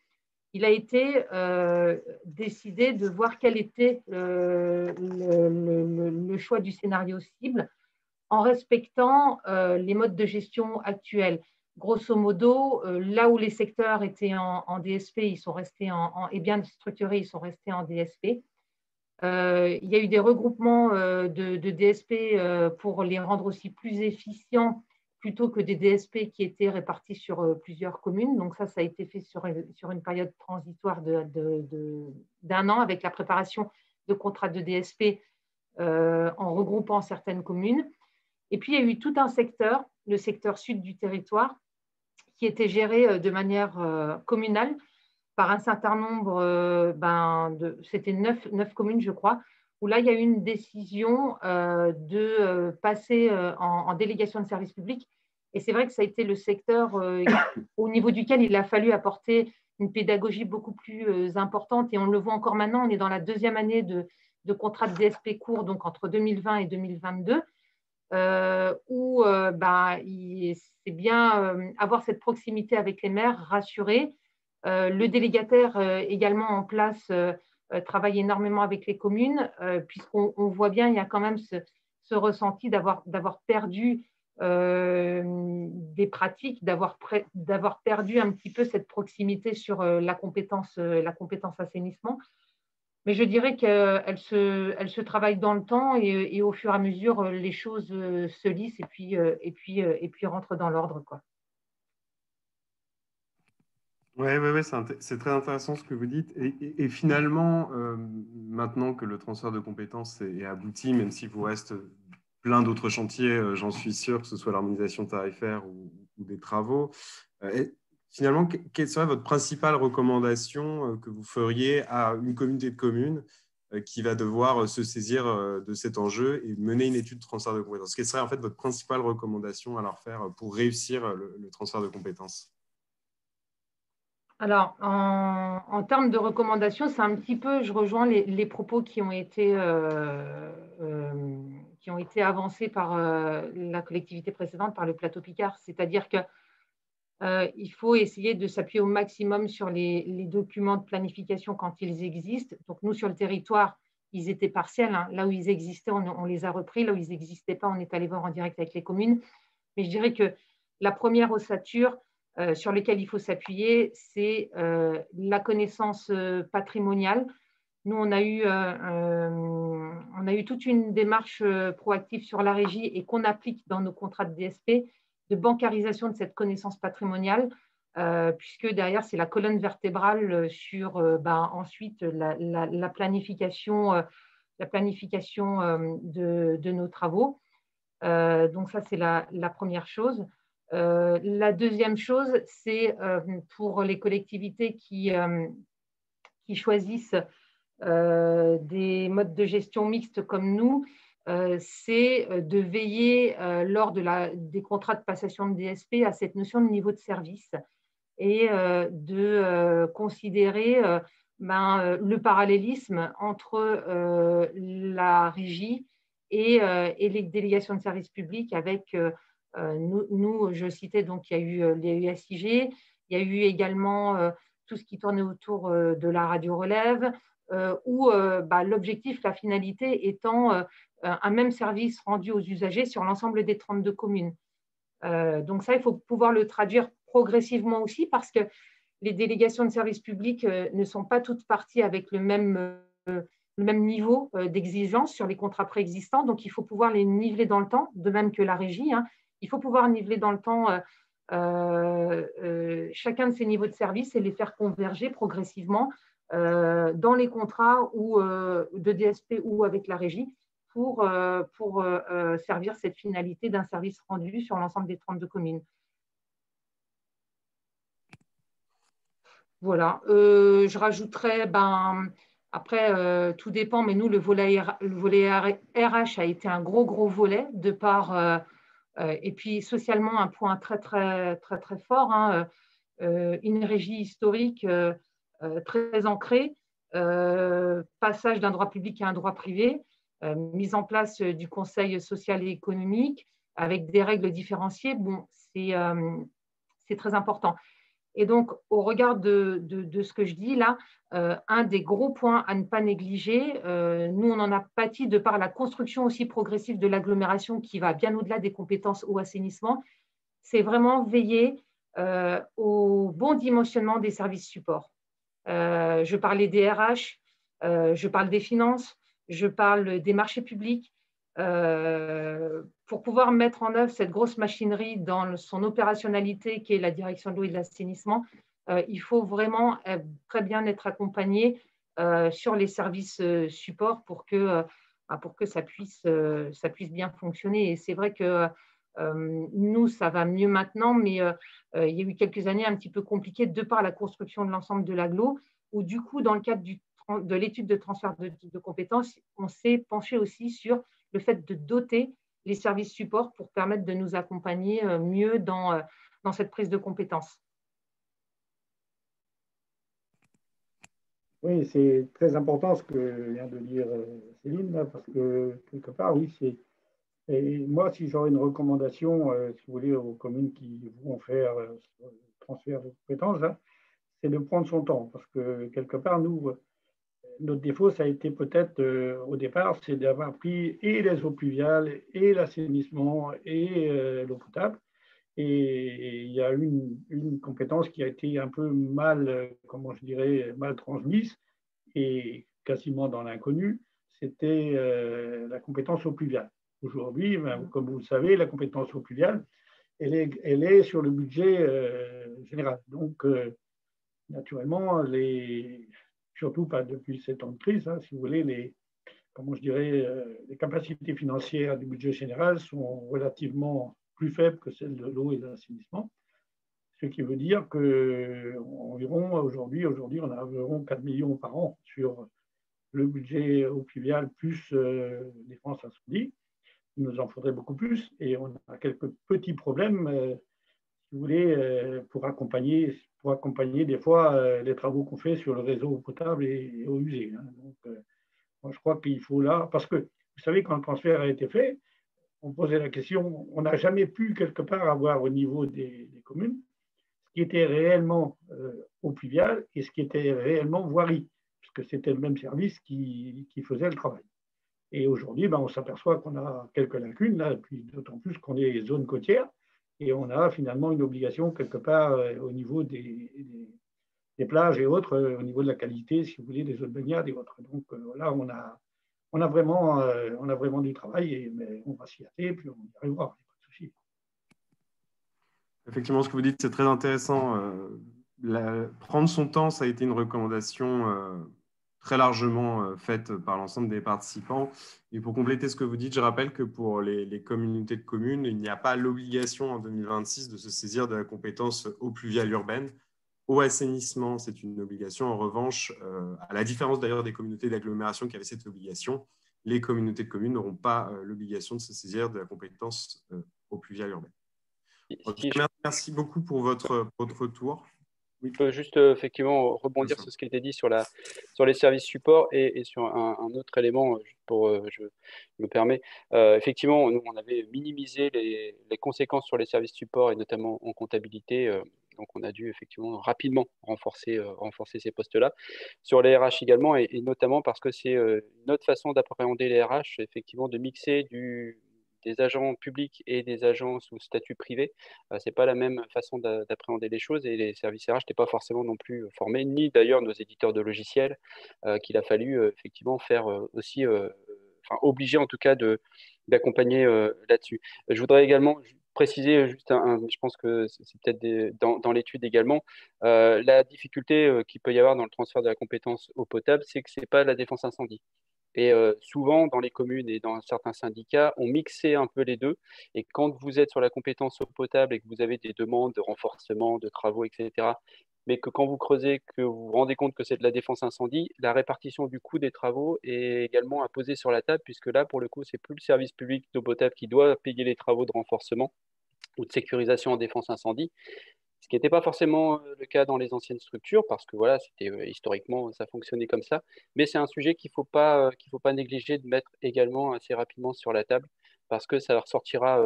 il a été décidé de voir quel était le choix du scénario cible en respectant les modes de gestion actuels. Grosso modo, là où les secteurs étaient en DSP, ils sont restés et bien structurés, ils sont restés en DSP. Il y a eu des regroupements de DSP pour les rendre aussi plus efficients plutôt que des DSP qui étaient répartis sur plusieurs communes. Donc ça a été fait sur une période transitoire d'un an avec la préparation de contrats de DSP en regroupant certaines communes. Et puis, il y a eu tout un secteur, le secteur sud du territoire, qui était géré de manière communale par un certain nombre, c'était 9 communes, je crois, où là, il y a eu une décision de passer en délégation de service public. Et c'est vrai que ça a été le secteur au niveau duquel il a fallu apporter une pédagogie beaucoup plus importante. Et on le voit encore maintenant, on est dans la 2e année de contrat de DSP court, donc entre 2020 et 2022, où c'est bien avoir cette proximité avec les maires, rassurer. Le délégataire également en place travaille énormément avec les communes, puisqu'on voit bien, il y a quand même ce ressenti d'avoir perdu des pratiques, d'avoir perdu un petit peu cette proximité sur la compétence assainissement. Mais je dirais qu'elle se travaille dans le temps et au fur et à mesure, les choses se lissent et puis rentrent dans l'ordre, quoi. Oui, c'est très intéressant ce que vous dites. Et finalement, maintenant que le transfert de compétences est abouti, même s'il vous reste plein d'autres chantiers, j'en suis sûr, que ce soit l'harmonisation tarifaire ou des travaux, finalement, quelle serait votre principale recommandation que vous feriez à une communauté de communes qui va devoir se saisir de cet enjeu et mener une étude de transfert de compétences? Quelle serait en fait votre principale recommandation à leur faire pour réussir le transfert de compétences? Alors, en termes de recommandations, c'est un petit peu, je rejoins les propos qui ont été avancés par la collectivité précédente, par le plateau Picard. C'est-à-dire qu'il faut essayer de s'appuyer au maximum sur les documents de planification quand ils existent. Donc, nous, sur le territoire, ils étaient partiels, hein. Là où ils existaient, on les a repris. Là où ils n'existaient pas, on est allé voir en direct avec les communes. Mais je dirais que la première ossature sur lesquelles il faut s'appuyer, c'est la connaissance patrimoniale. Nous, on a eu toute une démarche proactive sur la régie et qu'on applique dans nos contrats de DSP, de bancarisation de cette connaissance patrimoniale, puisque derrière, c'est la colonne vertébrale sur ensuite la planification, de nos travaux. Donc ça, c'est la première chose. La deuxième chose, c'est pour les collectivités qui choisissent des modes de gestion mixtes comme nous, c'est de veiller lors des contrats de passation de DSP à cette notion de niveau de service et de considérer le parallélisme entre la régie et les délégations de services publics avec nous, je citais, donc il y a eu les SIG, il y a eu également tout ce qui tournait autour de la radio relève, où l'objectif, la finalité étant un même service rendu aux usagers sur l'ensemble des 32 communes. Donc ça, il faut pouvoir le traduire progressivement aussi parce que les délégations de services publics ne sont pas toutes parties avec le même niveau d'exigence sur les contrats préexistants. Donc, il faut pouvoir les niveler dans le temps, de même que la régie, hein. Il faut pouvoir niveler dans le temps chacun de ces niveaux de service et les faire converger progressivement dans les contrats ou de DSP ou avec la régie pour servir cette finalité d'un service rendu sur l'ensemble des 32 communes. Voilà. Je rajouterais, après, tout dépend, mais nous, le volet RH a été un gros volet de par... et puis socialement, un point très fort, hein, une régie historique très ancrée, passage d'un droit public à un droit privé, mise en place du Conseil social et économique avec des règles différenciées. Bon, c'est très important. Et donc, au regard de ce que je dis là, un des gros points à ne pas négliger, nous, on en a pâti de par la construction aussi progressive de l'agglomération qui va bien au-delà des compétences au assainissement, c'est vraiment veiller au bon dimensionnement des services supports. Je parlais des RH, je parle des finances, je parle des marchés publics. Pour pouvoir mettre en œuvre cette grosse machinerie dans son opérationnalité qui est la direction de l'eau et de l'assainissement, il faut vraiment très bien être accompagné sur les services supports pour que ça puisse bien fonctionner. Et c'est vrai que nous, ça va mieux maintenant, mais il y a eu quelques années un petit peu compliquées de par la construction de l'ensemble de l'agglo, où du coup, dans le cadre de l'étude de transfert de compétences, on s'est penché aussi sur le fait de doter les services supports pour permettre de nous accompagner mieux dans cette prise de compétences. Oui, c'est très important ce que vient de dire Céline, là, parce que quelque part, oui, c'est. Et moi, si j'aurais une recommandation, si vous voulez, aux communes qui vont faire transfert de compétences, là, c'est de prendre son temps, parce que quelque part, nous, notre défaut, ça a été peut-être au départ, c'est d'avoir pris et les eaux pluviales, et l'assainissement, et l'eau potable. Et il y a une compétence qui a été un peu mal, comment je dirais, mal transmise et quasiment dans l'inconnu, c'était la compétence eau pluviale. Aujourd'hui, ben, comme vous le savez, la compétence eau pluviale, elle est sur le budget général. Donc, naturellement, surtout pas depuis 7 ans de crise, hein, si vous voulez, comment je dirais, les capacités financières du budget général sont relativement plus faibles que celles de l'eau et de l'assainissement. Ce qui veut dire qu'aujourd'hui, on a environ 4 millions par an sur le budget eau pluviale plus défense incendie. Il nous en faudrait beaucoup plus et on a quelques petits problèmes, si vous voulez, pour accompagner des fois les travaux qu'on fait sur le réseau eau potable et eau usée. Hein. Donc, moi, je crois qu'il faut là, parce que vous savez, quand le transfert a été fait, on posait la question, on n'a jamais pu quelque part avoir au niveau des communes ce qui était réellement eau pluviale et ce qui était réellement voirie, puisque c'était le même service qui faisait le travail. Et aujourd'hui, ben, on s'aperçoit qu'on a quelques lacunes, là, puis d'autant plus qu'on est zone côtière, et on a finalement une obligation quelque part au niveau des plages et autres, au niveau de la qualité, si vous voulez, des eaux de baignade et autres. Donc là, on a vraiment du travail, mais on va s'y atteler, puis on y arrivera, il n'y a pas de souci. Effectivement, ce que vous dites, c'est très intéressant. Prendre son temps, ça a été une recommandation très largement faite par l'ensemble des participants. Et pour compléter ce que vous dites, je rappelle que pour les communautés de communes, il n'y a pas l'obligation en 2026 de se saisir de la compétence eau pluviale urbaine. Au assainissement, c'est une obligation. En revanche, à la différence d'ailleurs des communautés d'agglomération qui avaient cette obligation, les communautés de communes n'auront pas l'obligation de se saisir de la compétence eau pluviale urbaine. Merci beaucoup pour votre retour. Oui. Je peux juste effectivement rebondir sur ce qui a été dit sur les services supports et sur un autre élément, je me permets. Effectivement, nous, on avait minimisé les conséquences sur les services supports et notamment en comptabilité. Donc, on a dû effectivement rapidement renforcer ces postes-là. Sur les RH également, et notamment parce que c'est une autre façon d'appréhender les RH, effectivement, de mixer des agents publics et des agents sous statut privé. Ce n'est pas la même façon d'appréhender les choses et les services RH n'étaient pas forcément non plus formés, ni d'ailleurs nos éditeurs de logiciels, qu'il a fallu effectivement faire aussi, obliger en tout cas d'accompagner là-dessus. Je voudrais également préciser juste je pense que c'est peut-être dans l'étude également, la difficulté qu'il peut y avoir dans le transfert de la compétence eau potable, c'est que ce n'est pas la défense incendie. Et souvent, dans les communes et dans certains syndicats, on mixait un peu les deux. Et quand vous êtes sur la compétence eau potable et que vous avez des demandes de renforcement, de travaux, etc., mais que quand vous creusez, que vous vous rendez compte que c'est de la défense incendie, la répartition du coût des travaux est également à poser sur la table, puisque là, pour le coup, c'est plus le service public d'eau potable qui doit payer les travaux de renforcement ou de sécurisation en défense incendie. Ce qui n'était pas forcément le cas dans les anciennes structures, parce que voilà, c'était historiquement, ça fonctionnait comme ça. Mais c'est un sujet qu'il faut pas négliger de mettre également assez rapidement sur la table, parce que ça ressortira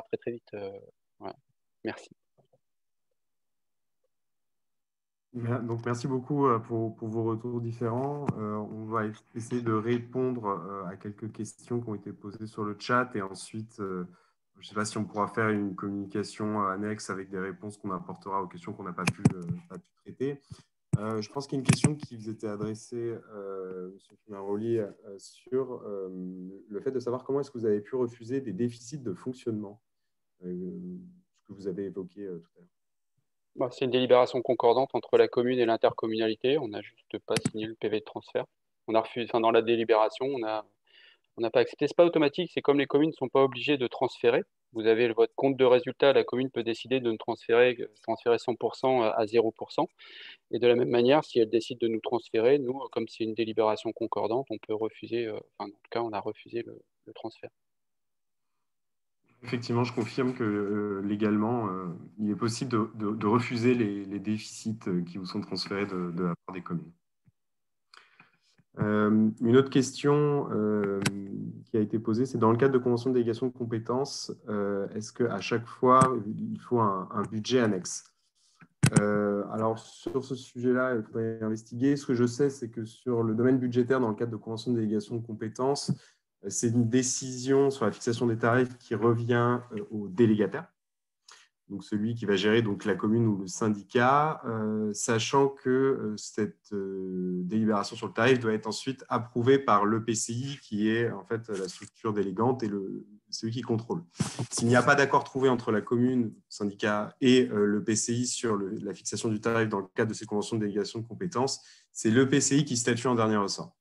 très très vite. Voilà. Merci. Donc, merci beaucoup pour vos retours différents. On va essayer de répondre à quelques questions qui ont été posées sur le chat et ensuite, je ne sais pas si on pourra faire une communication annexe avec des réponses qu'on apportera aux questions qu'on n'a pas pu traiter. Je pense qu'il y a une question qui vous était adressée M. Fumaroli, sur le fait de savoir comment est-ce que vous avez pu refuser des déficits de fonctionnement, ce que vous avez évoqué tout à l'heure. C'est une délibération concordante entre la commune et l'intercommunalité. On n'a juste pas signé le PV de transfert. On a refusé, dans la délibération, on n'a pas accepté. Ce n'est pas automatique, c'est comme les communes ne sont pas obligées de transférer. Vous avez votre compte de résultat, la commune peut décider de ne transférer 100% à 0%. Et de la même manière, si elle décide de nous transférer, nous, comme c'est une délibération concordante, on peut refuser, en tout cas, on a refusé le transfert. Effectivement, je confirme que légalement, il est possible de refuser les déficits qui vous sont transférés de la part des communes. Une autre question qui a été posée, c'est dans le cadre de convention de délégation de compétences, est-ce qu'à chaque fois, il faut un budget annexe? Alors, sur ce sujet-là, il faudrait investiguer. Ce que je sais, c'est que sur le domaine budgétaire, dans le cadre de convention de délégation de compétences, c'est une décision sur la fixation des tarifs qui revient au délégataire, donc celui qui va gérer donc, la commune ou le syndicat, sachant que cette délibération sur le tarif doit être ensuite approuvée par l'EPCI, qui est en fait la structure délégante et celui qui contrôle. S'il n'y a pas d'accord trouvé entre la commune, le syndicat et l'EPCI sur la fixation du tarif dans le cadre de ces conventions de délégation de compétences, c'est l'EPCI qui statue en dernier ressort.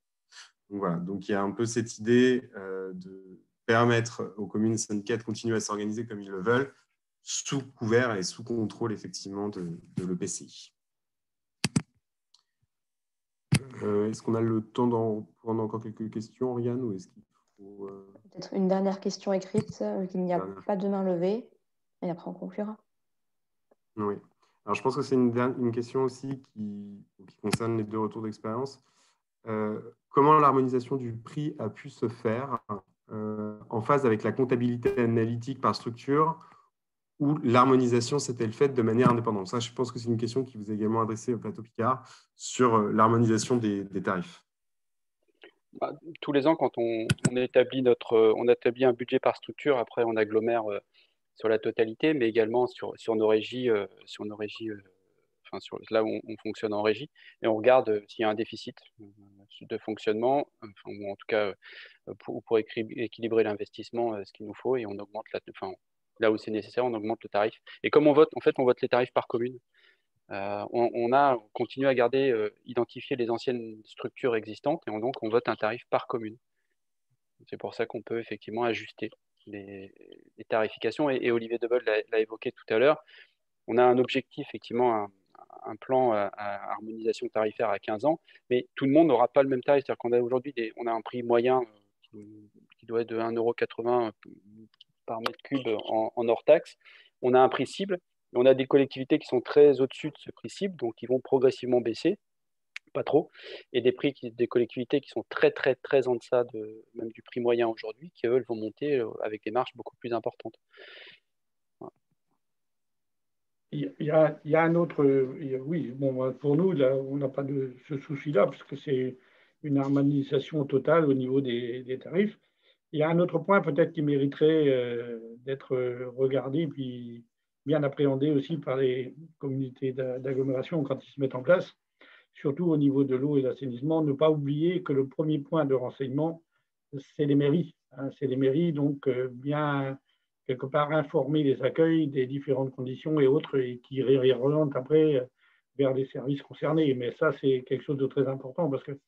Donc, voilà. Donc il y a un peu cette idée de permettre aux communes et syndicats de continuer à s'organiser comme ils le veulent, sous couvert et sous contrôle effectivement de l'EPCI. Est-ce qu'on a le temps pour prendre encore quelques questions, Oriane, ou est-ce qu'il faut… Peut-être une dernière question écrite, qu'il n'y a pas de main levée, et après on conclura. Oui. Alors je pense que c'est une question aussi qui concerne les deux retours d'expérience. Comment l'harmonisation du prix a pu se faire en phase avec la comptabilité analytique par structure, où l'harmonisation s'est-elle faite de manière indépendante? Ça, je pense que c'est une question qui vous est également adressée au plateau Picard sur l'harmonisation des tarifs. Tous les ans, quand on établit un budget par structure, après on agglomère sur la totalité, mais également sur nos régies, là où on fonctionne en régie, et on regarde s'il y a un déficit de fonctionnement, ou en tout cas pour équilibrer l'investissement, ce qu'il nous faut, et on augmente là où c'est nécessaire, on augmente le tarif. Et comme on vote les tarifs par commune. On a continué à identifier les anciennes structures existantes, et donc on vote un tarif par commune. C'est pour ça qu'on peut effectivement ajuster les tarifications. Et Olivier Debeul l'a évoqué tout à l'heure. On a un objectif, effectivement, un plan à harmonisation tarifaire à 15 ans, mais tout le monde n'aura pas le même tarif. C'est-à-dire qu'on a aujourd'hui on a un prix moyen qui doit être de 1,80 € par mètre cube en hors taxe. On a un prix cible. On a des collectivités qui sont très au-dessus de ce prix cible, donc qui vont progressivement baisser, pas trop, et des collectivités qui sont très, très, très en deçà même du prix moyen aujourd'hui, qui, eux, vont monter avec des marges beaucoup plus importantes. Voilà. Il y a un autre… oui, bon, pour nous, là, on n'a pas de ce souci-là, puisque c'est une harmonisation totale au niveau des tarifs. Il y a un autre point peut-être qui mériterait d'être regardé, puis bien appréhendé aussi par les communautés d'agglomération quand ils se mettent en place, surtout au niveau de l'eau et de l'assainissement. Ne pas oublier que le premier point de renseignement, c'est les mairies. C'est les mairies, donc bien quelque part informer les accueils des différentes conditions et autres, et qui remontent après vers les services concernés. Mais ça, c'est quelque chose de très important, parce qu'il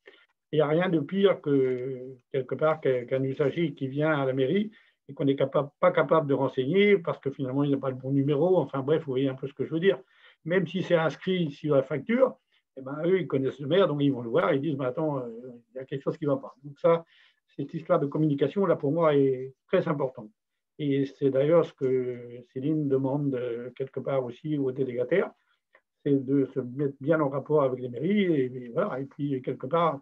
n'y a rien de pire que quelque part qu'un usager qui vient à la mairie et qu'on n'est pas capable de renseigner parce que finalement, il n'a pas le bon numéro. Enfin bref, vous voyez un peu ce que je veux dire. Même si c'est inscrit sur la facture, eh ben, eux, ils connaissent le maire, donc ils vont le voir et ils disent attends, il y a quelque chose qui ne va pas. Donc ça, cette histoire de communication, là, pour moi, est très importante. Et c'est d'ailleurs ce que Céline demande quelque part aussi aux délégataires, c'est de se mettre bien en rapport avec les mairies. Et voilà. Et puis, quelque part,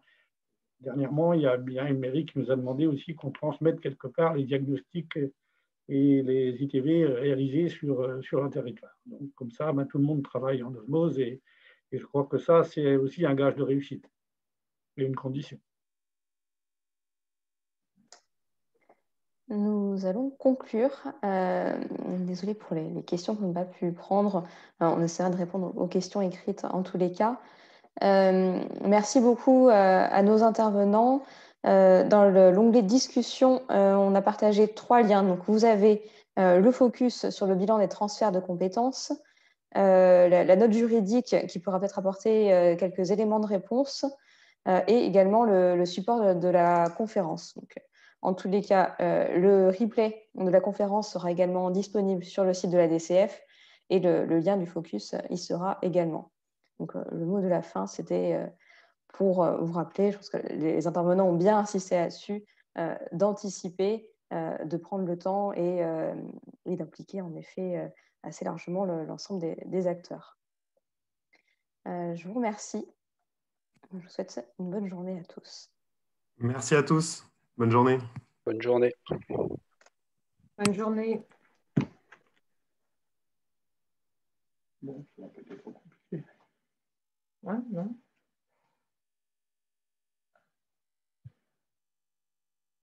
dernièrement, il y a bien une mairie qui nous a demandé aussi qu'on transmette quelque part les diagnostics et les ITV réalisés sur un territoire. Donc, comme ça, tout le monde travaille en osmose et je crois que ça, c'est aussi un gage de réussite et une condition. Nous allons conclure. Désolée pour les questions qu'on n'a pas pu prendre. On essaiera de répondre aux questions écrites en tous les cas. Merci beaucoup à nos intervenants. Dans l'onglet discussion, on a partagé 3 liens. Donc, vous avez le focus sur le bilan des transferts de compétences, la note juridique qui pourra peut-être apporter quelques éléments de réponse et également le support de la conférence. Donc, en tous les cas, le replay de la conférence sera également disponible sur le site de la DCF et le lien du focus y sera également. Donc, le mot de la fin, c'était pour vous rappeler, je pense que les intervenants ont bien insisté là-dessus, d'anticiper, de prendre le temps et d'impliquer en effet assez largement l'ensemble des acteurs. Je vous remercie. Je vous souhaite une bonne journée à tous. Merci à tous. Bonne journée. Bonne journée. Bonne journée. Bon, ça va peut-être trop compliqué. Ouais, non.